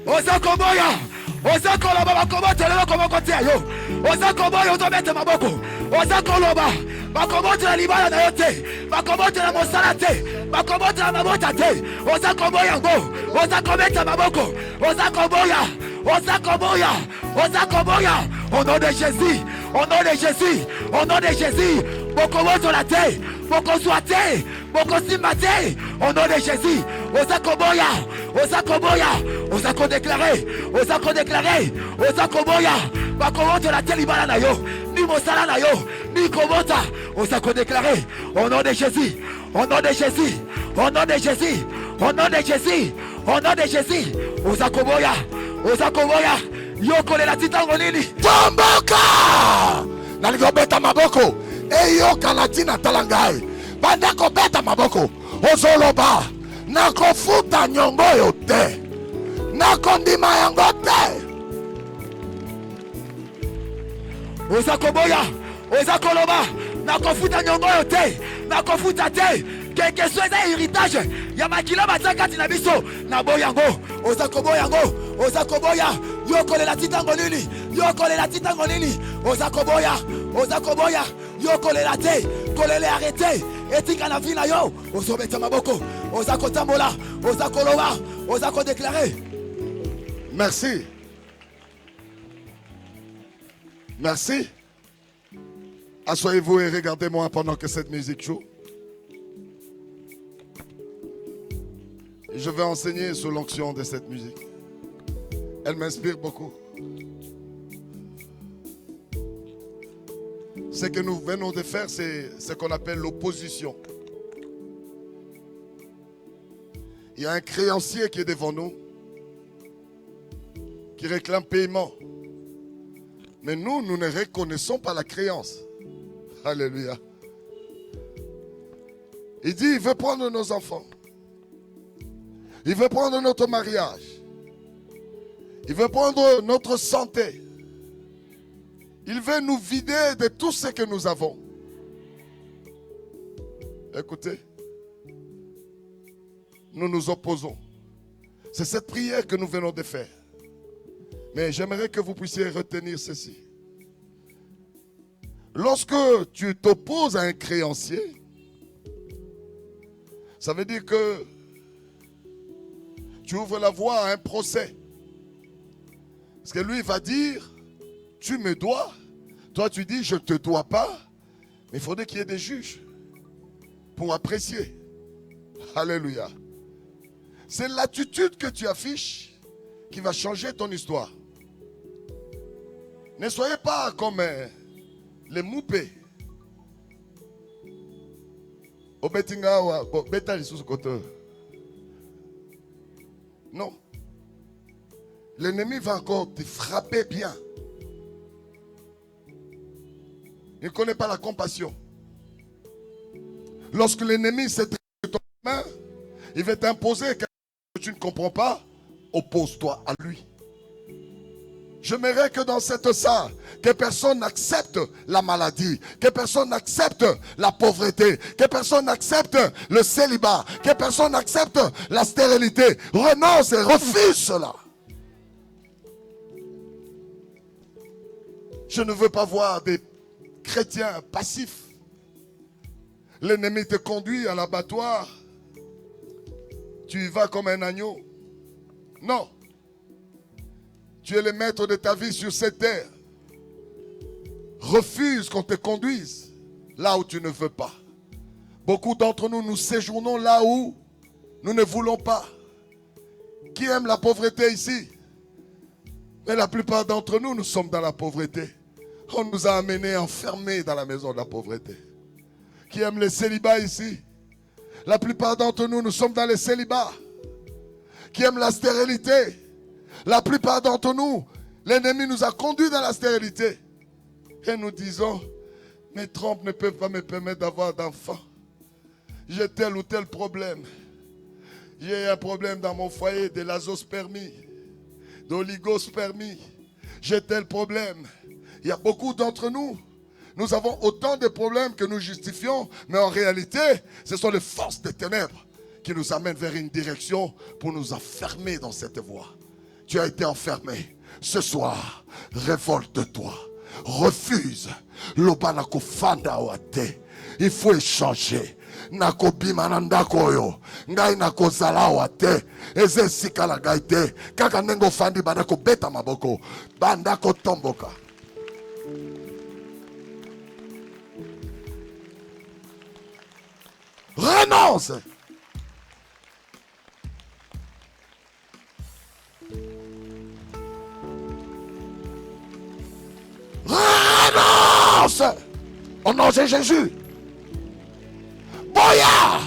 Osakoboya! Osakoloba bakobotelelo komokotia yo. Osakoboya otobete maboko. Osakoloba bakobotela libala na yo te. Bakobotela mosala te. Bakobotela mabota te. Osakoboya ngo. Osakobeta maboko. Osakoboya. Osakoboya. Osakoboya. Au nom de Jésus. Au nom de Jésus. Au nom de Jésus. Bokobotola te. Bokozwa te. Bokosimba te. Au nom de Jésus. Osakoboya. Osakoboya. Osako déclaré. Osako déclaré. Osako boya. Bakobota la telibala na yo. Ni mosala na yo. Ni kobota. Osako déclaré. Au nom de Jésus. Au nom de Jésus. Au nom de Jésus. Au nom de Jésus. Au nom de Jésus. Osako boya. Osako boya. Yoko le la titango nini. Tomboka! Naligobeta maboko. Eyoka na tina talangai. Bandako beta maboko. Ozoloba. Nakofuta nyongo yo te. Nakondima yango te. Osakoboya, Osakoloba, nakofuta nyongo yo te, nakofuta te. Quelque soit un héritage, yamakila batakati na biso, na boyango, Osakoboya ngo, Osakoboya, yokole la titango nini, yokole la titango nini, Osakoboya, Osakoboya, yokole la te, kolele arrêté, etika na vina yo, Osobeta maboko, Osakotambola, Osakoloba, Osako déclaré. Merci. Merci. Asseyez-vous et regardez-moi pendant que cette musique joue. Et je vais enseigner sous l'onction de cette musique. Elle m'inspire beaucoup. Ce que nous venons de faire, c'est ce qu'on appelle l'opposition. Il y a un créancier qui est devant nous, qui réclame paiement. Mais nous ne reconnaissons pas la créance. Alléluia. Il dit, il veut prendre nos enfants. Il veut prendre notre mariage. Il veut prendre notre santé. Il veut nous vider de tout ce que nous avons. Écoutez, nous nous opposons. C'est cette prière que nous venons de faire. Mais j'aimerais que vous puissiez retenir ceci. Lorsque tu t'opposes à un créancier, ça veut dire que tu ouvres la voie à un procès. Parce que lui va dire, tu me dois. Toi tu dis, je ne te dois pas. Mais il faudrait qu'il y ait des juges pour apprécier. Alléluia. C'est l'attitude que tu affiches qui va changer ton histoire. Ne soyez pas comme les moupés. Non. L'ennemi va encore te frapper bien. Il ne connaît pas la compassion. Lorsque l'ennemi s'est de ton main, il va t'imposer quelque chose que tu ne comprends pas. Oppose-toi à lui. J'aimerais que dans cette salle, que personne n'accepte la maladie, que personne n'accepte la pauvreté, que personne n'accepte le célibat, que personne n'accepte la stérilité. Renonce et refuse cela. Je ne veux pas voir des chrétiens passifs. L'ennemi te conduit à l'abattoir. Tu y vas comme un agneau. Non. Tu es le maître de ta vie sur cette terre. Refuse qu'on te conduise là où tu ne veux pas. Beaucoup d'entre nous, nous séjournons là où nous ne voulons pas. Qui aime la pauvreté ici? Mais la plupart d'entre nous, nous sommes dans la pauvreté. On nous a amenés enfermés dans la maison de la pauvreté. Qui aime le célibat ici? La plupart d'entre nous, nous sommes dans le célibat. Qui aime la stérilité? La plupart d'entre nous, l'ennemi nous a conduits dans la stérilité. Et nous disons, mes trompes ne peuvent pas me permettre d'avoir d'enfants. J'ai tel ou tel problème. J'ai un problème dans mon foyer de l'azospermie, d'oligospermie. J'ai tel problème. Il y a beaucoup d'entre nous. Nous avons autant de problèmes que nous justifions, mais en réalité, ce sont les forces des ténèbres qui nous amènent vers une direction pour nous enfermer dans cette voie. Tu as été enfermé. Ce soir, révolte-toi. Refuse. Il faut échanger. Nako bimananda koyo ngai nako zalawa te eze sikala ngai te kaka nengo fandi bandako beta maboko bandako tomboka. Renonce. Renonce au nom de Jésus. Boya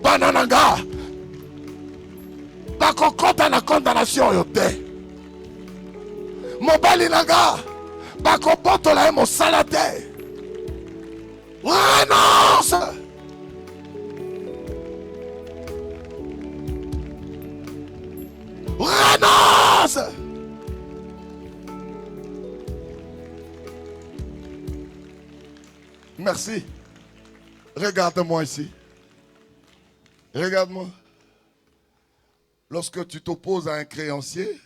banananga bakokota na condamnation yo te. Mobali nanga bakobotola ye mosala te. Renonce. Renonce. Merci. Regarde-moi ici. Regarde-moi. Lorsque tu t'opposes à un créancier,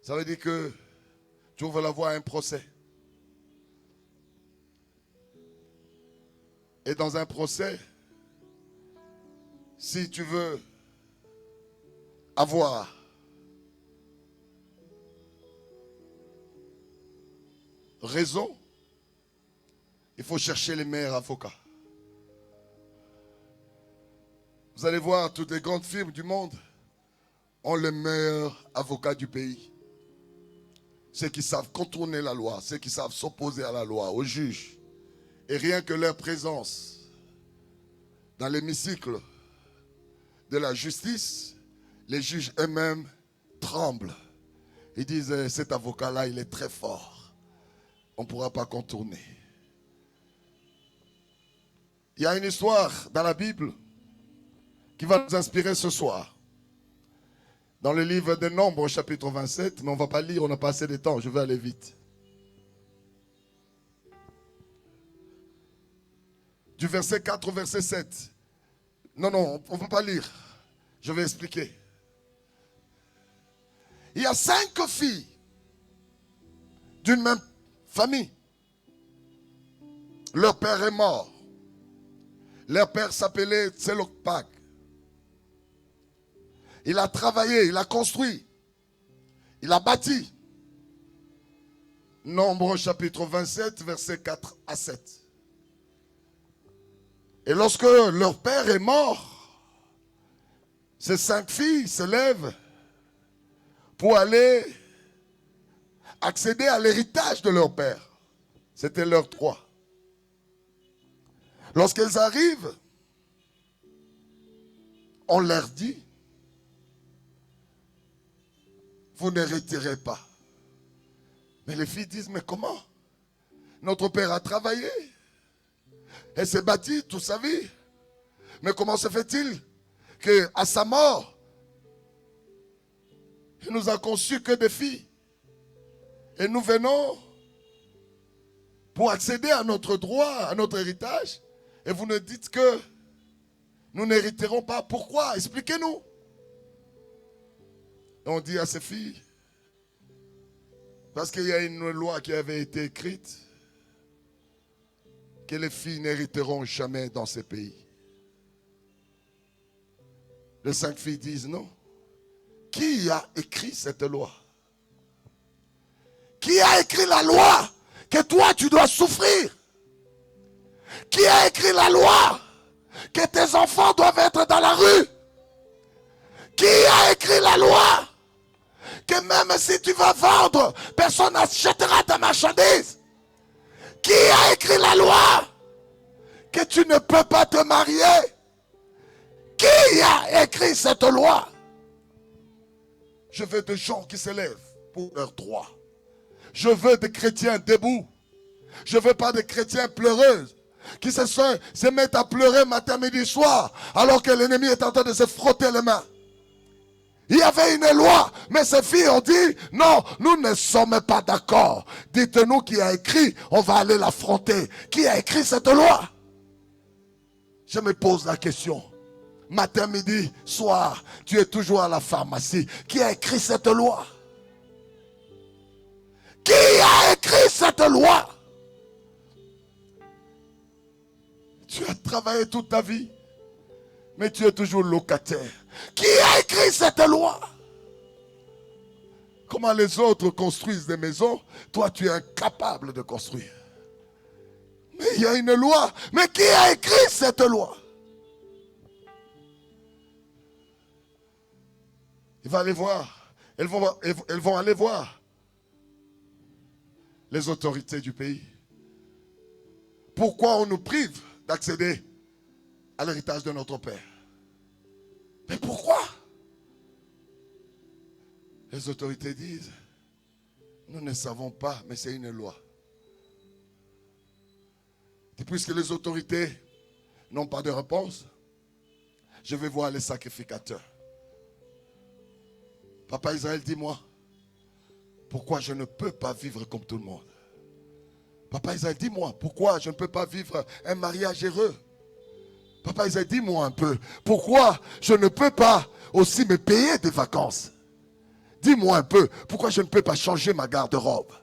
ça veut dire que tu ouvres la voie à un procès. Et dans un procès, si tu veux avoir raison, il faut chercher les meilleurs avocats. Vous allez voir, toutes les grandes firmes du monde ont les meilleurs avocats du pays. Ceux qui savent contourner la loi, ceux qui savent s'opposer à la loi, aux juges. Et rien que leur présence dans l'hémicycle de la justice, les juges eux-mêmes tremblent. Ils disent, cet avocat-là, il est très fort. On ne pourra pas contourner. Il y a une histoire dans la Bible qui va nous inspirer ce soir. Dans le livre des Nombres, chapitre 27, mais on ne va pas lire, on n'a pas assez de temps, je vais aller vite. Du verset 4 au verset 7. Non, on ne va pas lire. Je vais expliquer. Il y a 5 filles d'une même famille. Leur père est mort. Leur père s'appelait Tselokpak. Il a travaillé, il a construit, il a bâti. Nombre chapitre 27, versets 4 à 7. Et lorsque leur père est mort, ces 5 filles se lèvent pour aller accéder à l'héritage de leur père. C'était leurs 3. Lorsqu'elles arrivent, on leur dit, vous n'hériterez pas. Mais les filles disent, mais comment? Notre père a travaillé. Elle s'est bâtie toute sa vie. Mais comment se fait-il qu'à sa mort, il nous a conçu que des filles? Et nous venons pour accéder à notre droit, à notre héritage. Et vous nous dites que nous n'hériterons pas. Pourquoi? Expliquez-nous. Et on dit à ces filles, parce qu'il y a une loi qui avait été écrite, que les filles n'hériteront jamais dans ces pays. Les 5 filles disent non. Qui a écrit cette loi? Qui a écrit la loi que toi tu dois souffrir? Qui a écrit la loi que tes enfants doivent être dans la rue? Qui a écrit la loi que même si tu vas vendre, personne n'achètera ta marchandise? Qui a écrit la loi que tu ne peux pas te marier? Qui a écrit cette loi? Je veux des gens qui s'élèvent pour leurs droits. Je veux des chrétiens debout. Je ne veux pas des chrétiens pleureuses qui se mettent à pleurer matin, midi, soir, alors que l'ennemi est en train de se frotter les mains. Il y avait une loi, mais ces filles ont dit, non, nous ne sommes pas d'accord. Dites-nous qui a écrit, on va aller l'affronter. Qui a écrit cette loi? Je me pose la question. Matin, midi, soir, tu es toujours à la pharmacie. Qui a écrit cette loi? Qui a écrit cette loi? Tu as travaillé toute ta vie, mais tu es toujours locataire. Qui a écrit cette loi? Comment les autres construisent des maisons, toi tu es incapable de construire. Mais il y a une loi. Mais qui a écrit cette loi? Il va aller voir. Elles vont aller voir les autorités du pays. Pourquoi on nous prive d'accéder à l'héritage de notre Père? Mais pourquoi? Les autorités disent, nous ne savons pas, mais c'est une loi. Et puisque les autorités n'ont pas de réponse, je vais voir les sacrificateurs. Papa Israël, dis-moi, pourquoi je ne peux pas vivre comme tout le monde? Papa Israël, dis-moi, pourquoi je ne peux pas vivre un mariage heureux? Papa Israël, dis-moi un peu, pourquoi je ne peux pas aussi me payer des vacances? Dis-moi un peu, pourquoi je ne peux pas changer ma garde-robe?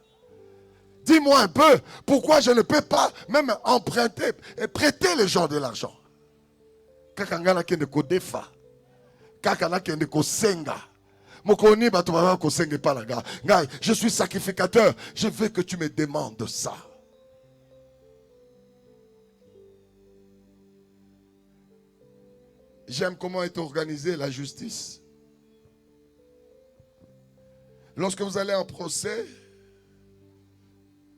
Dis-moi un peu, pourquoi je ne peux pas même emprunter et prêter les gens de l'argent? Je suis sacrificateur, je veux que tu me demandes ça. J'aime comment est organisée la justice. Lorsque vous allez en procès,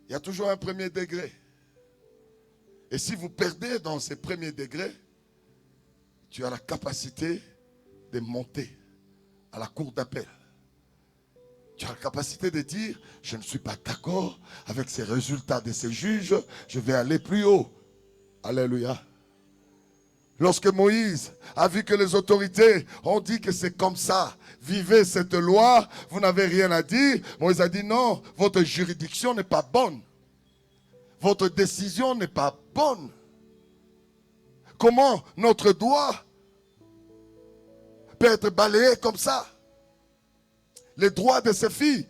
il y a toujours un premier degré. Et si vous perdez dans ces premiers degrés, tu as la capacité de monter à la cour d'appel. Tu as la capacité de dire, je ne suis pas d'accord avec ces résultats de ces juges, je vais aller plus haut. Alléluia. Lorsque Moïse a vu que les autorités ont dit que c'est comme ça, vivez cette loi, vous n'avez rien à dire, Moïse a dit non, votre juridiction n'est pas bonne. Votre décision n'est pas bonne. Comment notre droit peut être balayé comme ça? Les droits de ces filles.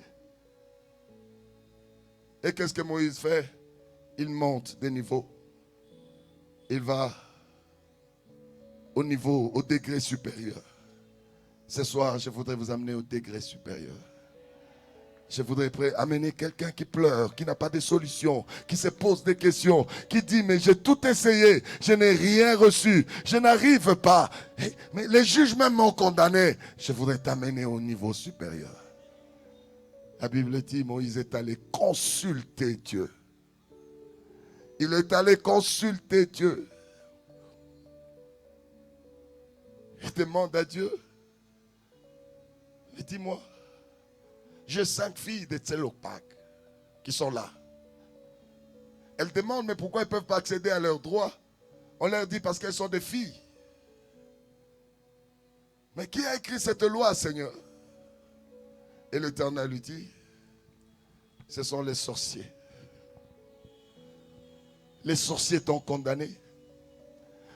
Et qu'est-ce que Moïse fait? Il monte des niveaux. Il va au niveau, au degré supérieur. Ce soir, je voudrais vous amener au degré supérieur. Je voudrais amener quelqu'un qui pleure, qui n'a pas de solution, qui se pose des questions, qui dit, mais j'ai tout essayé, je n'ai rien reçu, je n'arrive pas. Mais les juges même m'ont condamné. Je voudrais t'amener au niveau supérieur. La Bible dit, Moïse est allé consulter Dieu. Il est allé consulter Dieu. Il demande à Dieu, mais dis-moi, j'ai 5 filles de Tselopak qui sont là. Elles demandent, mais pourquoi elles ne peuvent pas accéder à leurs droits? On leur dit parce qu'elles sont des filles. Mais qui a écrit cette loi, Seigneur? Et l'Éternel lui dit, ce sont les sorciers. Les sorciers t'ont condamné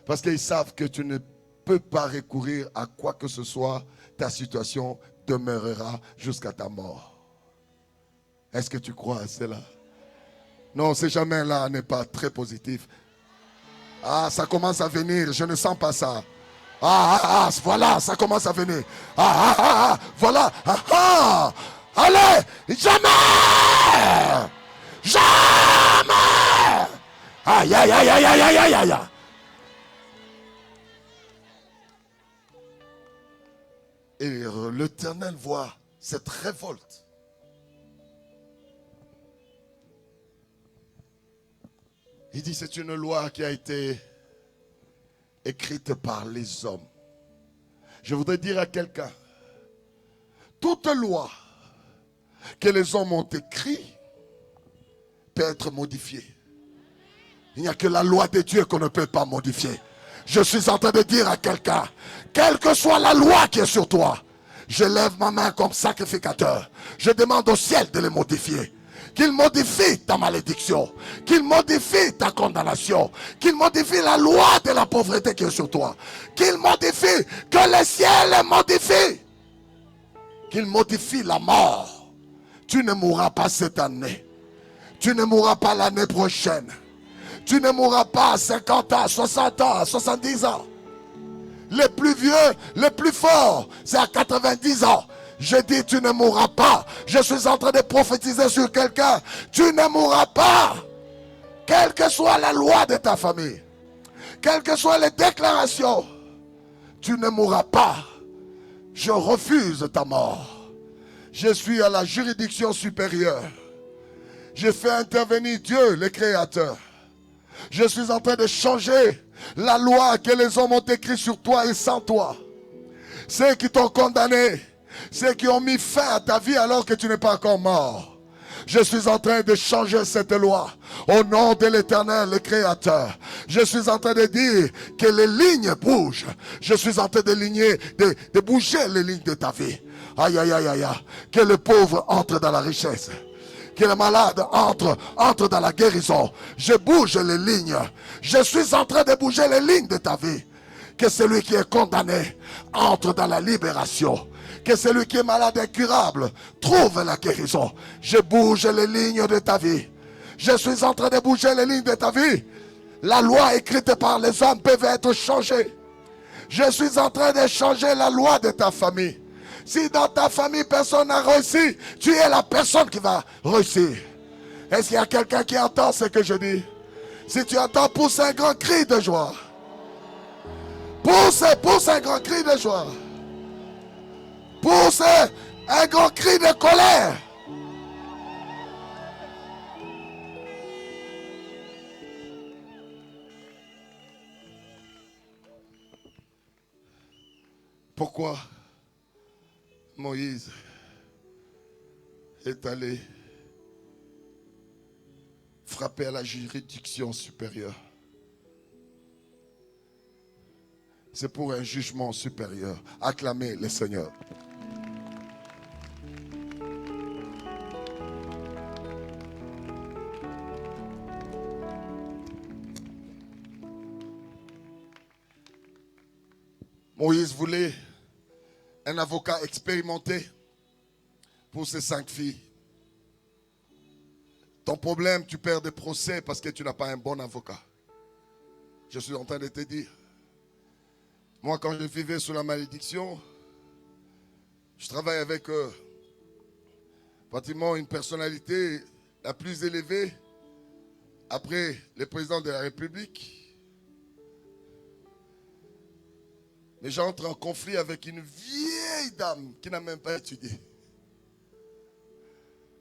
parce qu'ils savent que tu ne peux pas recourir à quoi que ce soit. Ta situation demeurera jusqu'à ta mort. Est-ce que tu crois à cela? Non, ce jamais-là n'est pas très positif. Ah, ça commence à venir, je ne sens pas ça. Voilà, ça commence à venir. Voilà. Allez, jamais! Aïe, aïe, aïe, aïe, aïe, aïe, aïe, aïe. Et l'Éternel voit cette révolte. Il dit, c'est une loi qui a été écrite par les hommes. Je voudrais dire à quelqu'un, toute loi que les hommes ont écrite peut être modifiée. Il n'y a que la loi de Dieu qu'on ne peut pas modifier. Je suis en train de dire à quelqu'un, quelle que soit la loi qui est sur toi, je lève ma main comme sacrificateur. Je demande au ciel de les modifier. Qu'il modifie ta malédiction, qu'il modifie ta condamnation, qu'il modifie la loi de la pauvreté qui est sur toi, qu'il modifie, que le ciel les modifie, qu'il modifie la mort. Tu ne mourras pas cette année, tu ne mourras pas l'année prochaine, tu ne mourras pas à 50 ans, 60 ans, à 70 ans. Les plus vieux, les plus forts, c'est à 90 ans. Je dis, tu ne mourras pas. Je suis en train de prophétiser sur quelqu'un. Tu ne mourras pas. Quelle que soit la loi de ta famille, quelles que soient les déclarations, tu ne mourras pas. Je refuse ta mort. Je suis à la juridiction supérieure. Je fais intervenir Dieu, le Créateur. Je suis en train de changer la loi que les hommes ont écrite sur toi et sans toi. Ceux qui t'ont condamné, ceux qui ont mis fin à ta vie alors que tu n'es pas encore mort. Je suis en train de changer cette loi au nom de l'Éternel, le Créateur. Je suis en train de dire que les lignes bougent. Je suis en train de bouger les lignes de ta vie. Aïe, aïe, aïe, aïe. Que le pauvre entre dans la richesse. Que le malade entre dans la guérison. Je bouge les lignes. Je suis en train de bouger les lignes de ta vie. Que celui qui est condamné entre dans la libération. Que celui qui est malade incurable trouve la guérison. Je bouge les lignes de ta vie. Je suis en train de bouger les lignes de ta vie. La loi écrite par les hommes peut être changée. Je suis en train de changer la loi de ta famille. Si dans ta famille personne n'a réussi, tu es la personne qui va réussir. Est-ce qu'il y a quelqu'un qui entend ce que je dis? Si tu entends, pousse un grand cri de joie. Pousse un grand cri de joie. Pousse un grand cri de colère. Pourquoi Moïse est allé frapper à la juridiction supérieure? C'est pour un jugement supérieur. Acclamez le Seigneur. Moïse voulait un avocat expérimenté pour ses 5 filles. Ton problème, tu perds des procès parce que tu n'as pas un bon avocat. Je suis en train de te dire. Moi, quand je vivais sous la malédiction, je travaille avec pratiquement une personnalité la plus élevée après le président de la République. Mais j'entre en conflit avec une vieille dame qui n'a même pas étudié.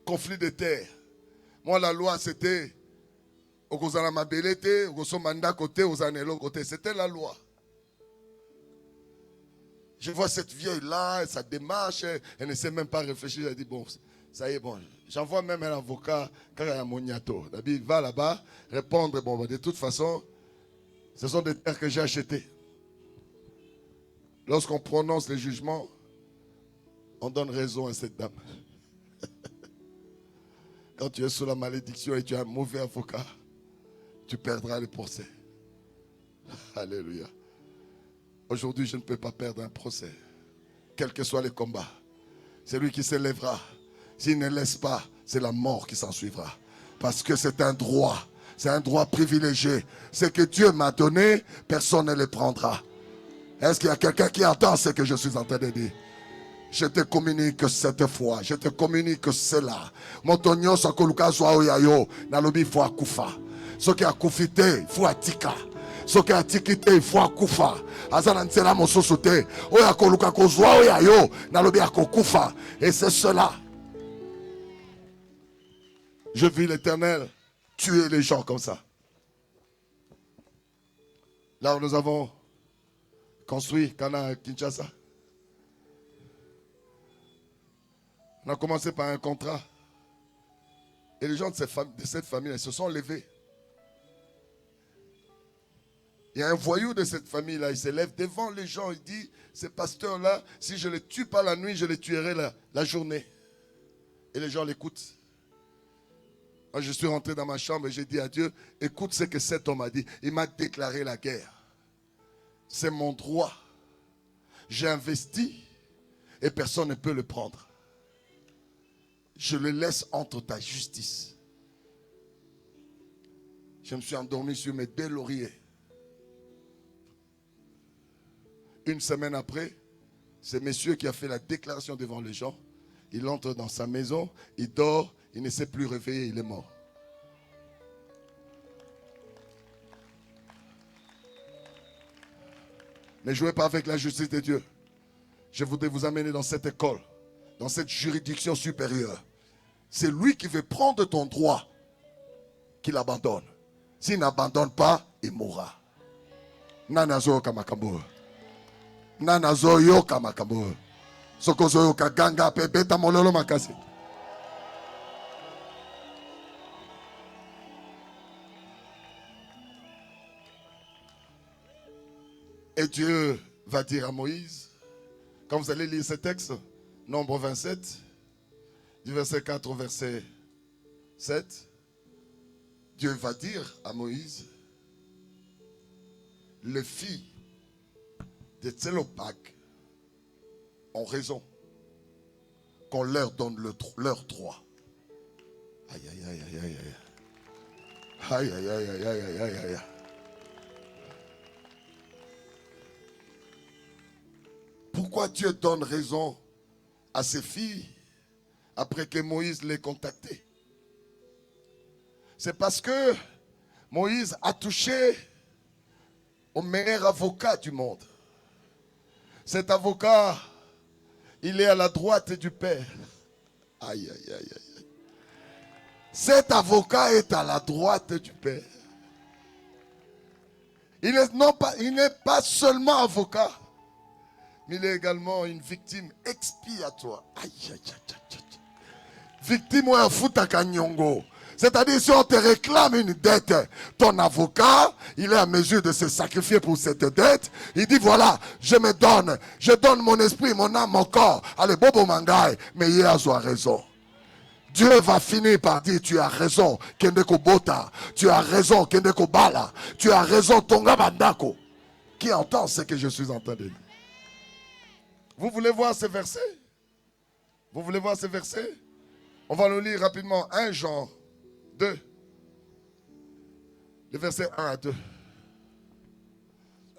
Conflit de terre. Moi, la loi, c'était c'était la loi. Je vois cette vieille-là, sa démarche, elle ne sait même pas réfléchir. Elle dit, bon, ça y est, bon, j'envoie même un avocat, Karayamoniato. Il va là-bas répondre, bon, de toute façon, ce sont des terres que j'ai achetées. Lorsqu'on prononce les jugements, on donne raison à cette dame. Quand tu es sous la malédiction et tu as un mauvais avocat, tu perdras le procès. Alléluia. Aujourd'hui, je ne peux pas perdre un procès. Quel que soit le combat. Celui qui s'élèvera, s'il ne laisse pas, c'est la mort qui s'en suivra. Parce que c'est un droit. C'est un droit privilégié. Ce que Dieu m'a donné, personne ne le prendra. Est-ce qu'il y a quelqu'un qui entend ce que je suis en train de dire? Je te communique cette fois. Je te communique cela. Ce qui a koufité, il faut atika. Ce qui a tikité, il faut akufa. Azana nsela mosusu te. Oya koluka kozwa oya yo. Nalobi akokufa. Et c'est cela. Je vis l'Éternel tuer les gens comme ça. Là où nous avons construit Kana à Kinshasa. On a commencé par un contrat. Et les gens de cette famille, ils se sont levés. Il y a un voyou de cette famille-là, il se lève devant les gens, il dit, ce pasteur-là, si je ne le tue pas la nuit, je le tuerai la journée. Et les gens l'écoutent. Moi, je suis rentré dans ma chambre et j'ai dit à Dieu, écoute ce que cet homme a dit. Il m'a déclaré la guerre. C'est mon droit. J'ai investi et personne ne peut le prendre. Je le laisse entre ta justice. Je me suis endormi sur mes deux lauriers. Une semaine après, c'est monsieur qui a fait la déclaration devant les gens. Il entre dans sa maison, il dort, il ne s'est plus réveillé, il est mort. Ne jouez pas avec la justice de Dieu. Je voudrais vous amener dans cette école, dans cette juridiction supérieure. C'est lui qui veut prendre ton droit, qu'il abandonne. S'il n'abandonne pas, il mourra. Nanazo kamakambo. Nanazo yo kamakambo. Sokozo yo kaganga pe beta mololo makasi. Et Dieu va dire à Moïse, quand vous allez lire ce texte, Nombre 27, du verset 4 au verset 7, Dieu va dire à Moïse, les filles de Tselophad ont raison qu'on leur donne leur droit. Aïe, aïe, aïe, aïe, aïe, aïe. Aïe, aïe, aïe, aïe, aïe, aïe, aïe. Pourquoi Dieu donne raison à ses filles après que Moïse l'ait contacté? C'est parce que Moïse a touché au meilleur avocat du monde. Cet avocat, il est à la droite du Père. Aïe, aïe, aïe, aïe. Cet avocat est à la droite du Père. Il n'est pas seulement avocat, mais il est également une victime expiatoire. Aïe, aïe, aïe, aïe, aïe. Victime ou un foutaka-nyongo. C'est-à-dire, si on te réclame une dette, ton avocat, il est à mesure de se sacrifier pour cette dette. Il dit, voilà, je donne mon esprit, mon âme, mon corps. Allez, Bobo Mangaï, mais Yéazo a raison. Dieu va finir par dire, tu as raison, Kendeko Bota. Tu as raison, Kendeko Bala. Tu as raison, Tonga Bandako. Qui entend ce que je suis en train de dire? Vous voulez voir ce verset? Vous voulez voir ce verset? On va le lire rapidement. 1 Jean 2. Le verset 1 à 2.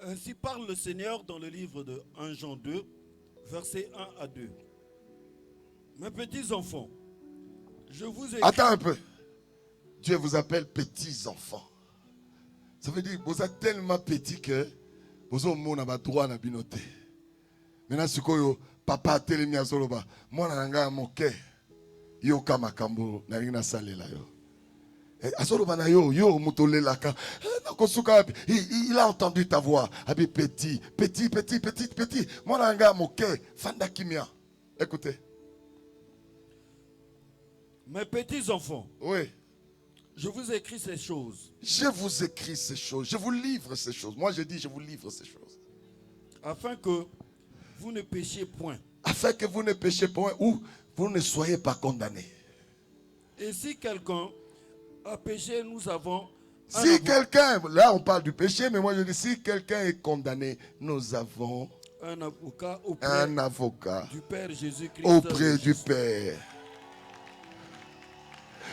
Ainsi parle le Seigneur dans le livre de 1 Jean 2, versets 1 à 2. Mes petits enfants, je vous ai... Attends un peu. Dieu vous appelle petits enfants. Ça veut dire que vous êtes tellement petits que vous avez droit à binoter. Maintenant, ce que papa a télé mis à Zoloba, moi, je suis mon cœur. Yo kama kambo na ina salela yo. Azoloba na yo mutolelaka. Il a entendu ta voix. Abi petit. Moi na nga mon cœur fanda kimia. Écoutez. Mes petits enfants. Oui. Je vous écris ces choses. Je vous écris ces choses. Je vous livre ces choses. Moi je dis je vous livre ces choses. Afin que vous ne péchiez point. Afin que vous ne péchiez point ou vous ne soyez pas condamnés. Et si quelqu'un a péché, nous avons... Si quelqu'un, là on parle du péché, mais moi je dis si quelqu'un est condamné, nous avons un avocat auprès du Père Jésus-Christ. Auprès du Père.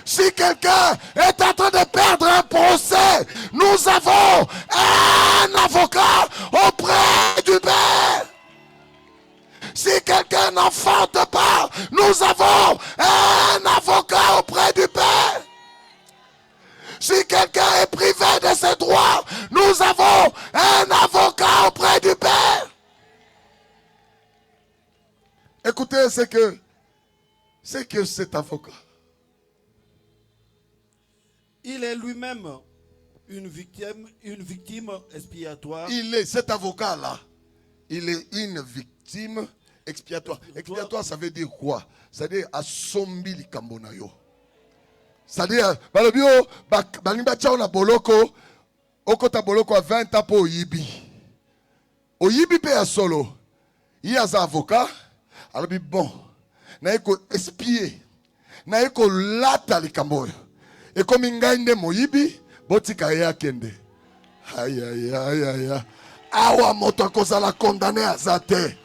Si quelqu'un est en train de perdre un procès, nous avons un avocat auprès du Père. Si quelqu'un n'enfante pas, nous avons un avocat auprès du Père. Si quelqu'un est privé de ses droits, nous avons un avocat auprès du Père. Écoutez, c'est que cet avocat, il est lui-même une victime expiatoire. cet avocat-là, il est une victime expiatoire. Expiatoire, ça veut dire quoi? Ça veut dire asombi likambo na yo. C'est-à-dire, balobio, balimba tchao na boloko, okota boloko a 20 ans po oyibi. Oyibi pe ya solo. Il y a un avocat, alors bon, na eko espier, na eko lata likambo. Et comme ingande moyibi, botika ya kende. Aïe aïe aïe aïe. Awa moto akoza la condamné azate.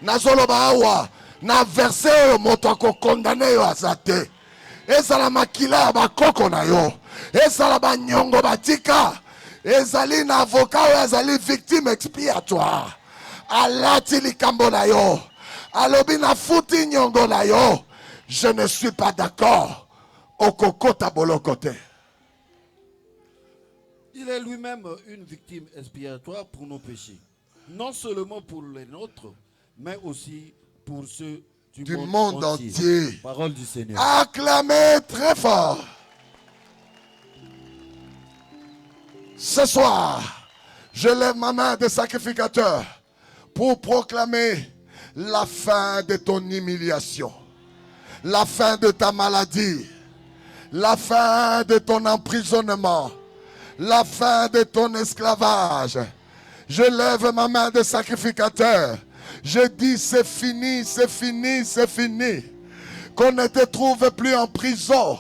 Na solo ba awa, na verset moto ako condamné yo azate. Ezala makila ba koko na yo. Ezala ba nyongo batika. Ezali na avocat ou ezali victime expiatoire. Alati likambo na yo. Alobi na futi nyongo na yo. Je ne suis pas d'accord. Okokota bolokote. Il est lui-même une victime expiatoire pour nos péchés. Non seulement pour les nôtres, mais aussi pour ceux du monde entier. Parole du Seigneur. Acclamez très fort. Ce soir, je lève ma main de sacrificateur pour proclamer la fin de ton humiliation, la fin de ta maladie, la fin de ton emprisonnement, la fin de ton esclavage. Je lève ma main de sacrificateur. Je dis c'est fini, c'est fini, c'est fini. Qu'on ne te trouve plus en prison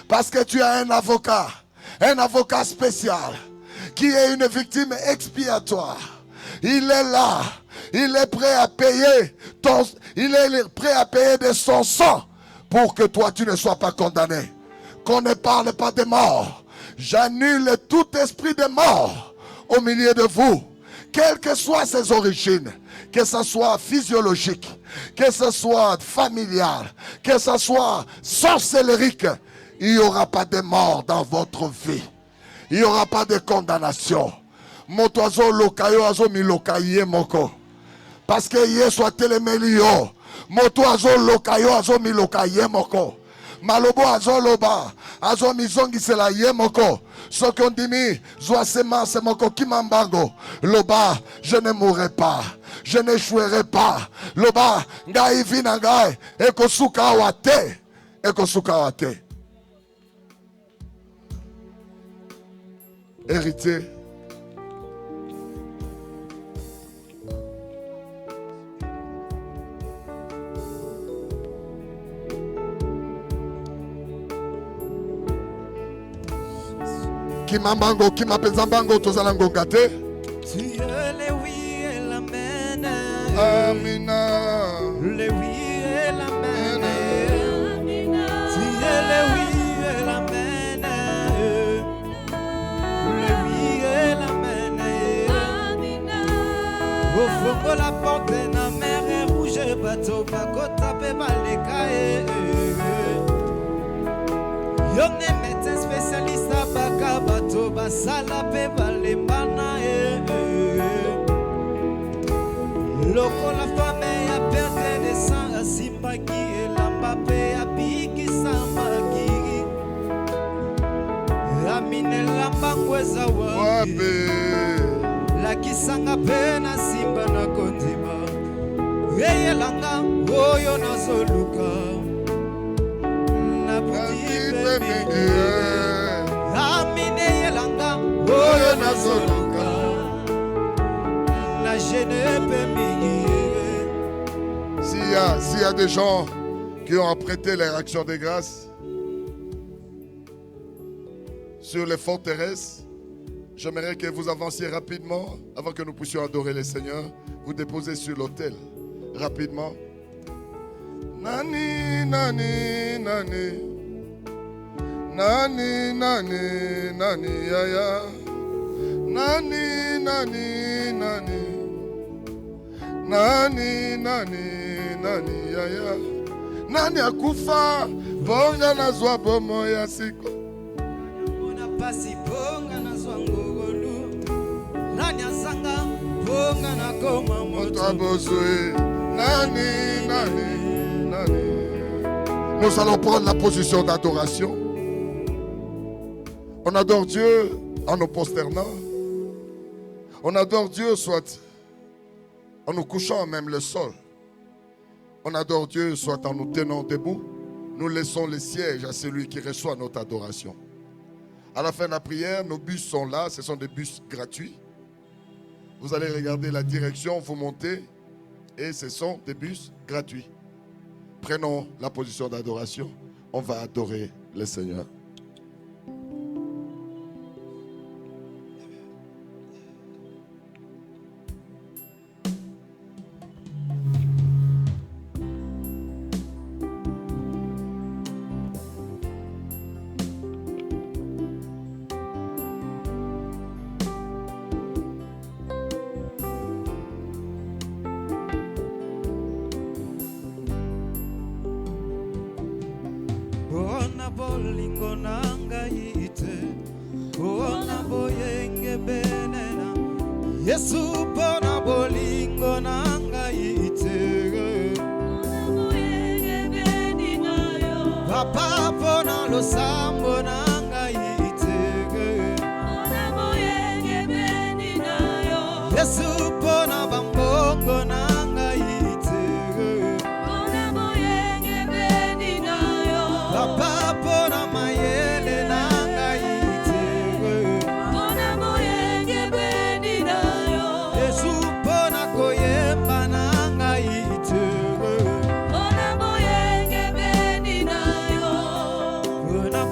parce que tu as un avocat spécial qui est une victime expiatoire. Il est là, il est prêt à payer de son sang pour que toi tu ne sois pas condamné. Qu'on ne parle pas de mort. J'annule tout esprit de mort au milieu de vous, quelles que soient ses origines, que ce soit physiologique, que ce soit familial, que ce soit sorcellerique. Il n'y aura pas de mort dans votre vie. Il n'y aura pas de condamnation. Motoazo lokayo azo mi lokaye moko. Parce que Yesu a telemelio. Motoazo lokayo azo mi lokaye moko. Malobo azoloba azo mizongi sela ye moko. Soki ondimi zwa semence moko kimambango. Loba je ne mourrai pas, je n'échouerai pas. Loba ngai vina ngai ekosuka wate, ekosuka wate. Héritier, Kimambango, Kimapezambango, Tozalango Gate. Tu es le oui et l'amen. Amina. Le oui et l'amen. Tu es le oui et l'amen. Le oui et l'amen. Au fond de la porte, la mer est rouge, bateau, bakota, pebalekae. Yon est spécialiste à Bakabato, Basala, Pebalembana. Loco la femme a perdu des sangs à Sipaki et la papé a piqué Samaki. Amine la Mangweza Wabi. La Kisanga Pena Simba na Kontima. Eye Langa, Oyo na Zoluka. Amine Yelanga, Oyo na Zoluka. La S'il y a des gens qui ont apprêté leur action de grâce sur les forteresses, j'aimerais que vous avanciez rapidement avant que nous puissions adorer le Seigneur. Vous déposez sur l'autel rapidement. Nani, nani, nani. Nani, nani, nani, yaya. Nani, nani, nani. Nani, nani, nani, yaya. Nani akufa, bonga na zwa bomo ya siko. pasi ponga na zwangolu nani asanga ponga na koma moto nani, nani, nani. Nous allons prendre la position d'adoration. On adore Dieu en nous prosternant. On adore Dieu soit en nous couchant même le sol. On adore Dieu soit en nous tenant debout. Nous laissons le siège à celui qui reçoit notre adoration. À la fin de la prière, nos bus sont là. Ce sont des bus gratuits. Vous allez regarder la direction, vous montez. Et ce sont des bus gratuits. Prenons la position d'adoration. On va adorer le Seigneur. bolingo nanga ite ona boyenge benena Yesu pona bolingo nanga ite ona boyenge benina yo Papa pona losambo nanga ite ona boyenge benina yo Yesu pona bambongo nanga ite ona boyenge benina yo Papa pona mayele nanga ite ona boyenge benina yo Yesu pona koyemba nanga ite ona boyenge benina yo ona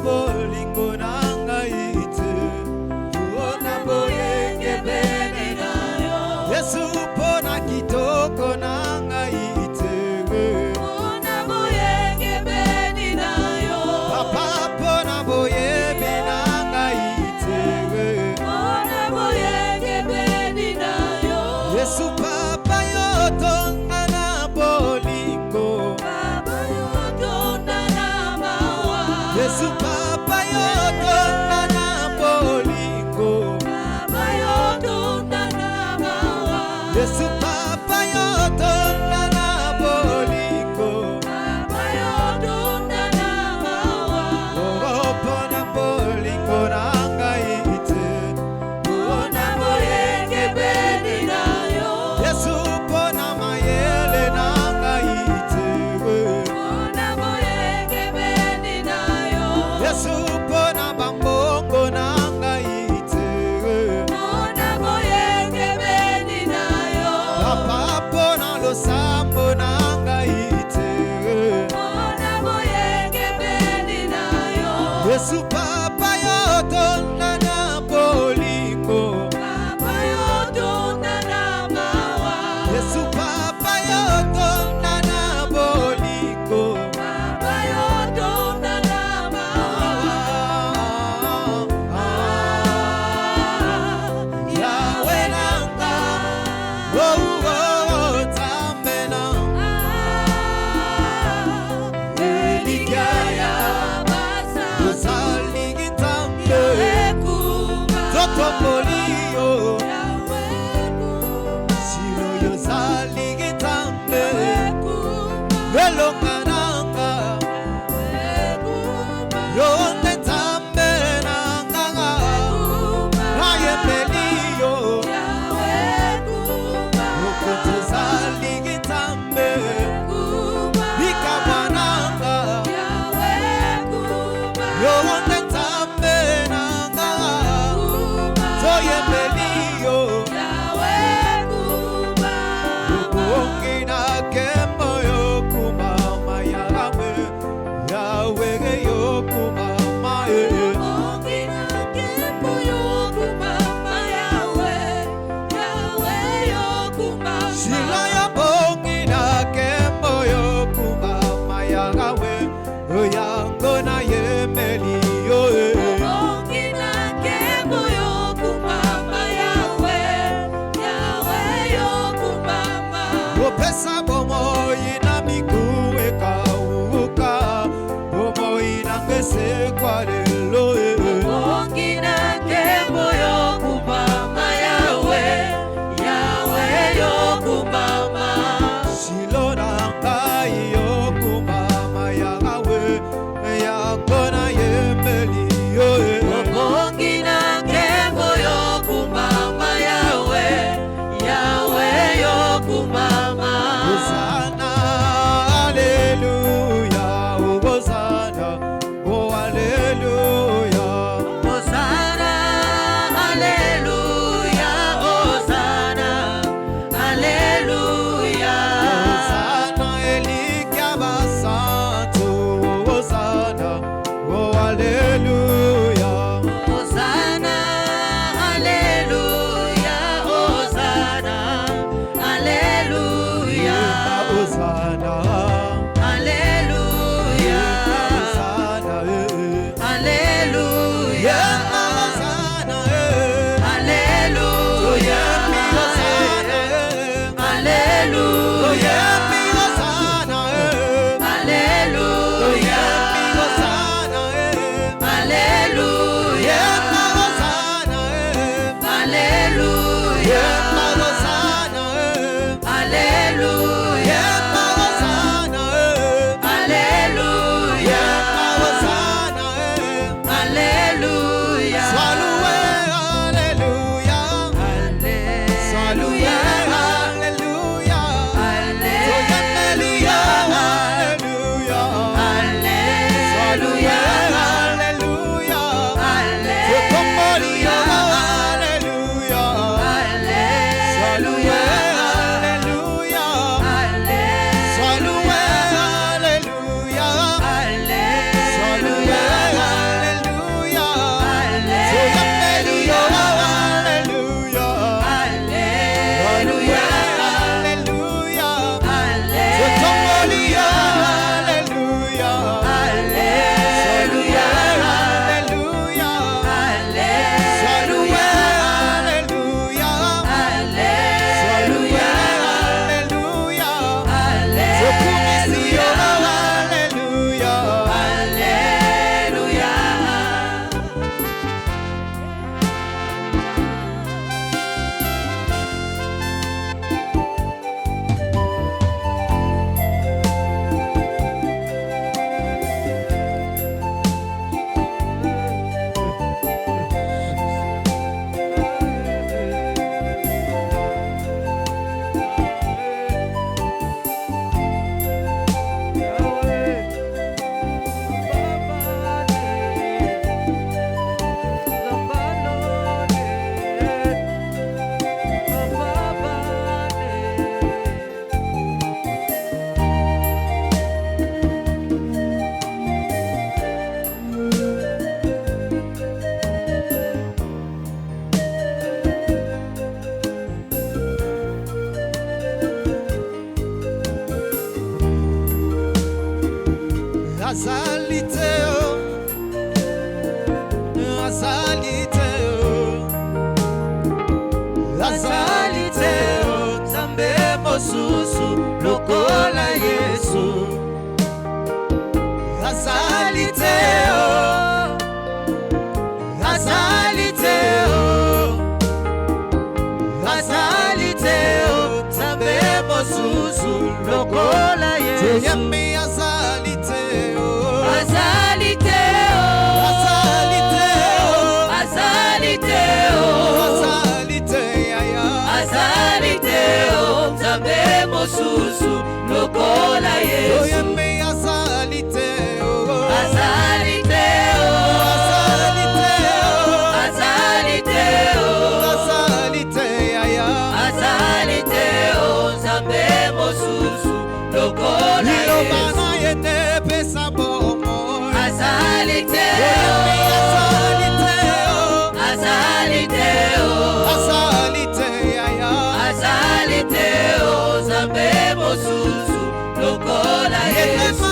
lokola Yesu. Yemi azalite o. Azalite o. Azalite o. Azalite o. Azalite yaya. Azalite o. Nzambe mosusu lokola Yesu. Yemi azalite o. Azalite o. Azalite o. Azalite o. Azalite yaya. Azalite o. Nzambe mosusu lokola Yesu. Ilobana yene pesa bomo. Azalite o. Azalite o. Azalite o. Azalite yaya. Azalite o. Nzambe mosusu lokola Yesu.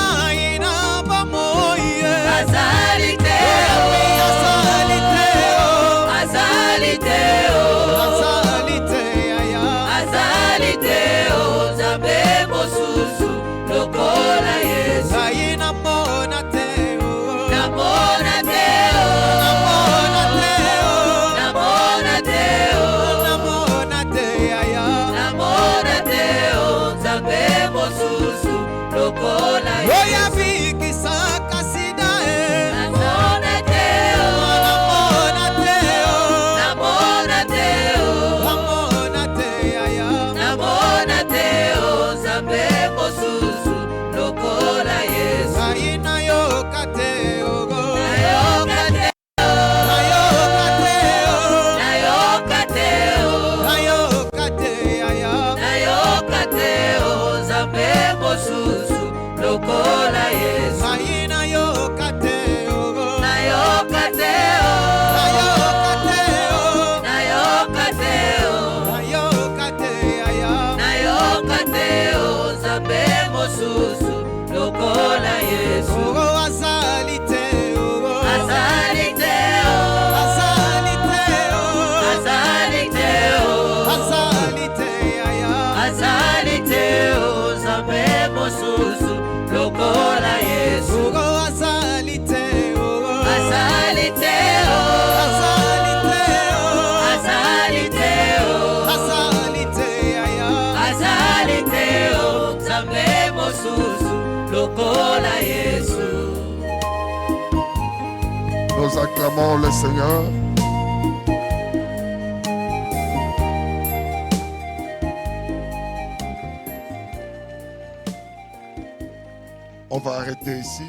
Ina bamoye. Azalite o. Azalite o. Azalite o. Azalite yaya. Azalite o. Nzambe mosusu lokola Yesu. Ina mona te o. Namona te o. Namona te o. Namona te o. Namona te yaya. Namona te o. Nzambe mosusu lokola Oya Yesu. biki saka sida e. Namona te o. Namona te o. Namona te o. Namona te yaya. Namona te o. Nzambe mosusu lokola Yesu. Ina yoka te o. Nayoka te o. Nayoka te o. Nayoka te o. Nayoka te yaya. Nayoka te o. Nzambe mosusu lokola Yesu. Ina yoka te o. Nayoka te o. Nayoka te o. Nayoka te o. Nayoka te yaya. Nayoka te o. Nzambe mosusu lokola Yesu. Oh, azalite o. Azalite o. Azalite o. Azalite o. Azalite yaya. Azalite o. Nzambe mosusu lokola Yesu. Oh, azalite o. Azalite o. Azalite o. Azalite o. Azalite yaya. Azalite o. Nzambe mosusu lokola Yesu. Nous acclamons le Seigneur. On va arrêter ici.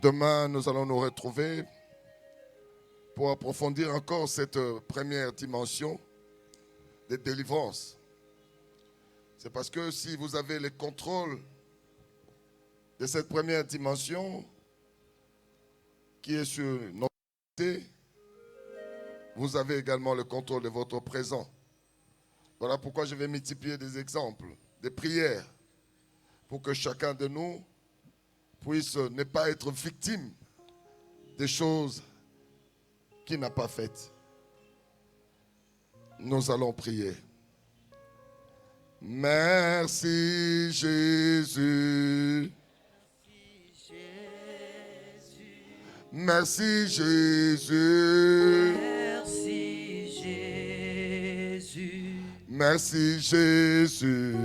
Demain, nous allons nous retrouver pour approfondir encore cette première dimension de délivrance. C'est parce que si vous avez le contrôle de cette première dimension qui est sur notre côté, vous avez également le contrôle de votre présent. Voilà pourquoi je vais multiplier des exemples, des prières, pour que chacun de nous puisse ne pas être victime des choses qu'il n'a pas faites. Nous allons prier. Merci Jésus. Merci Jésus. Merci Jésus. Merci Jésus.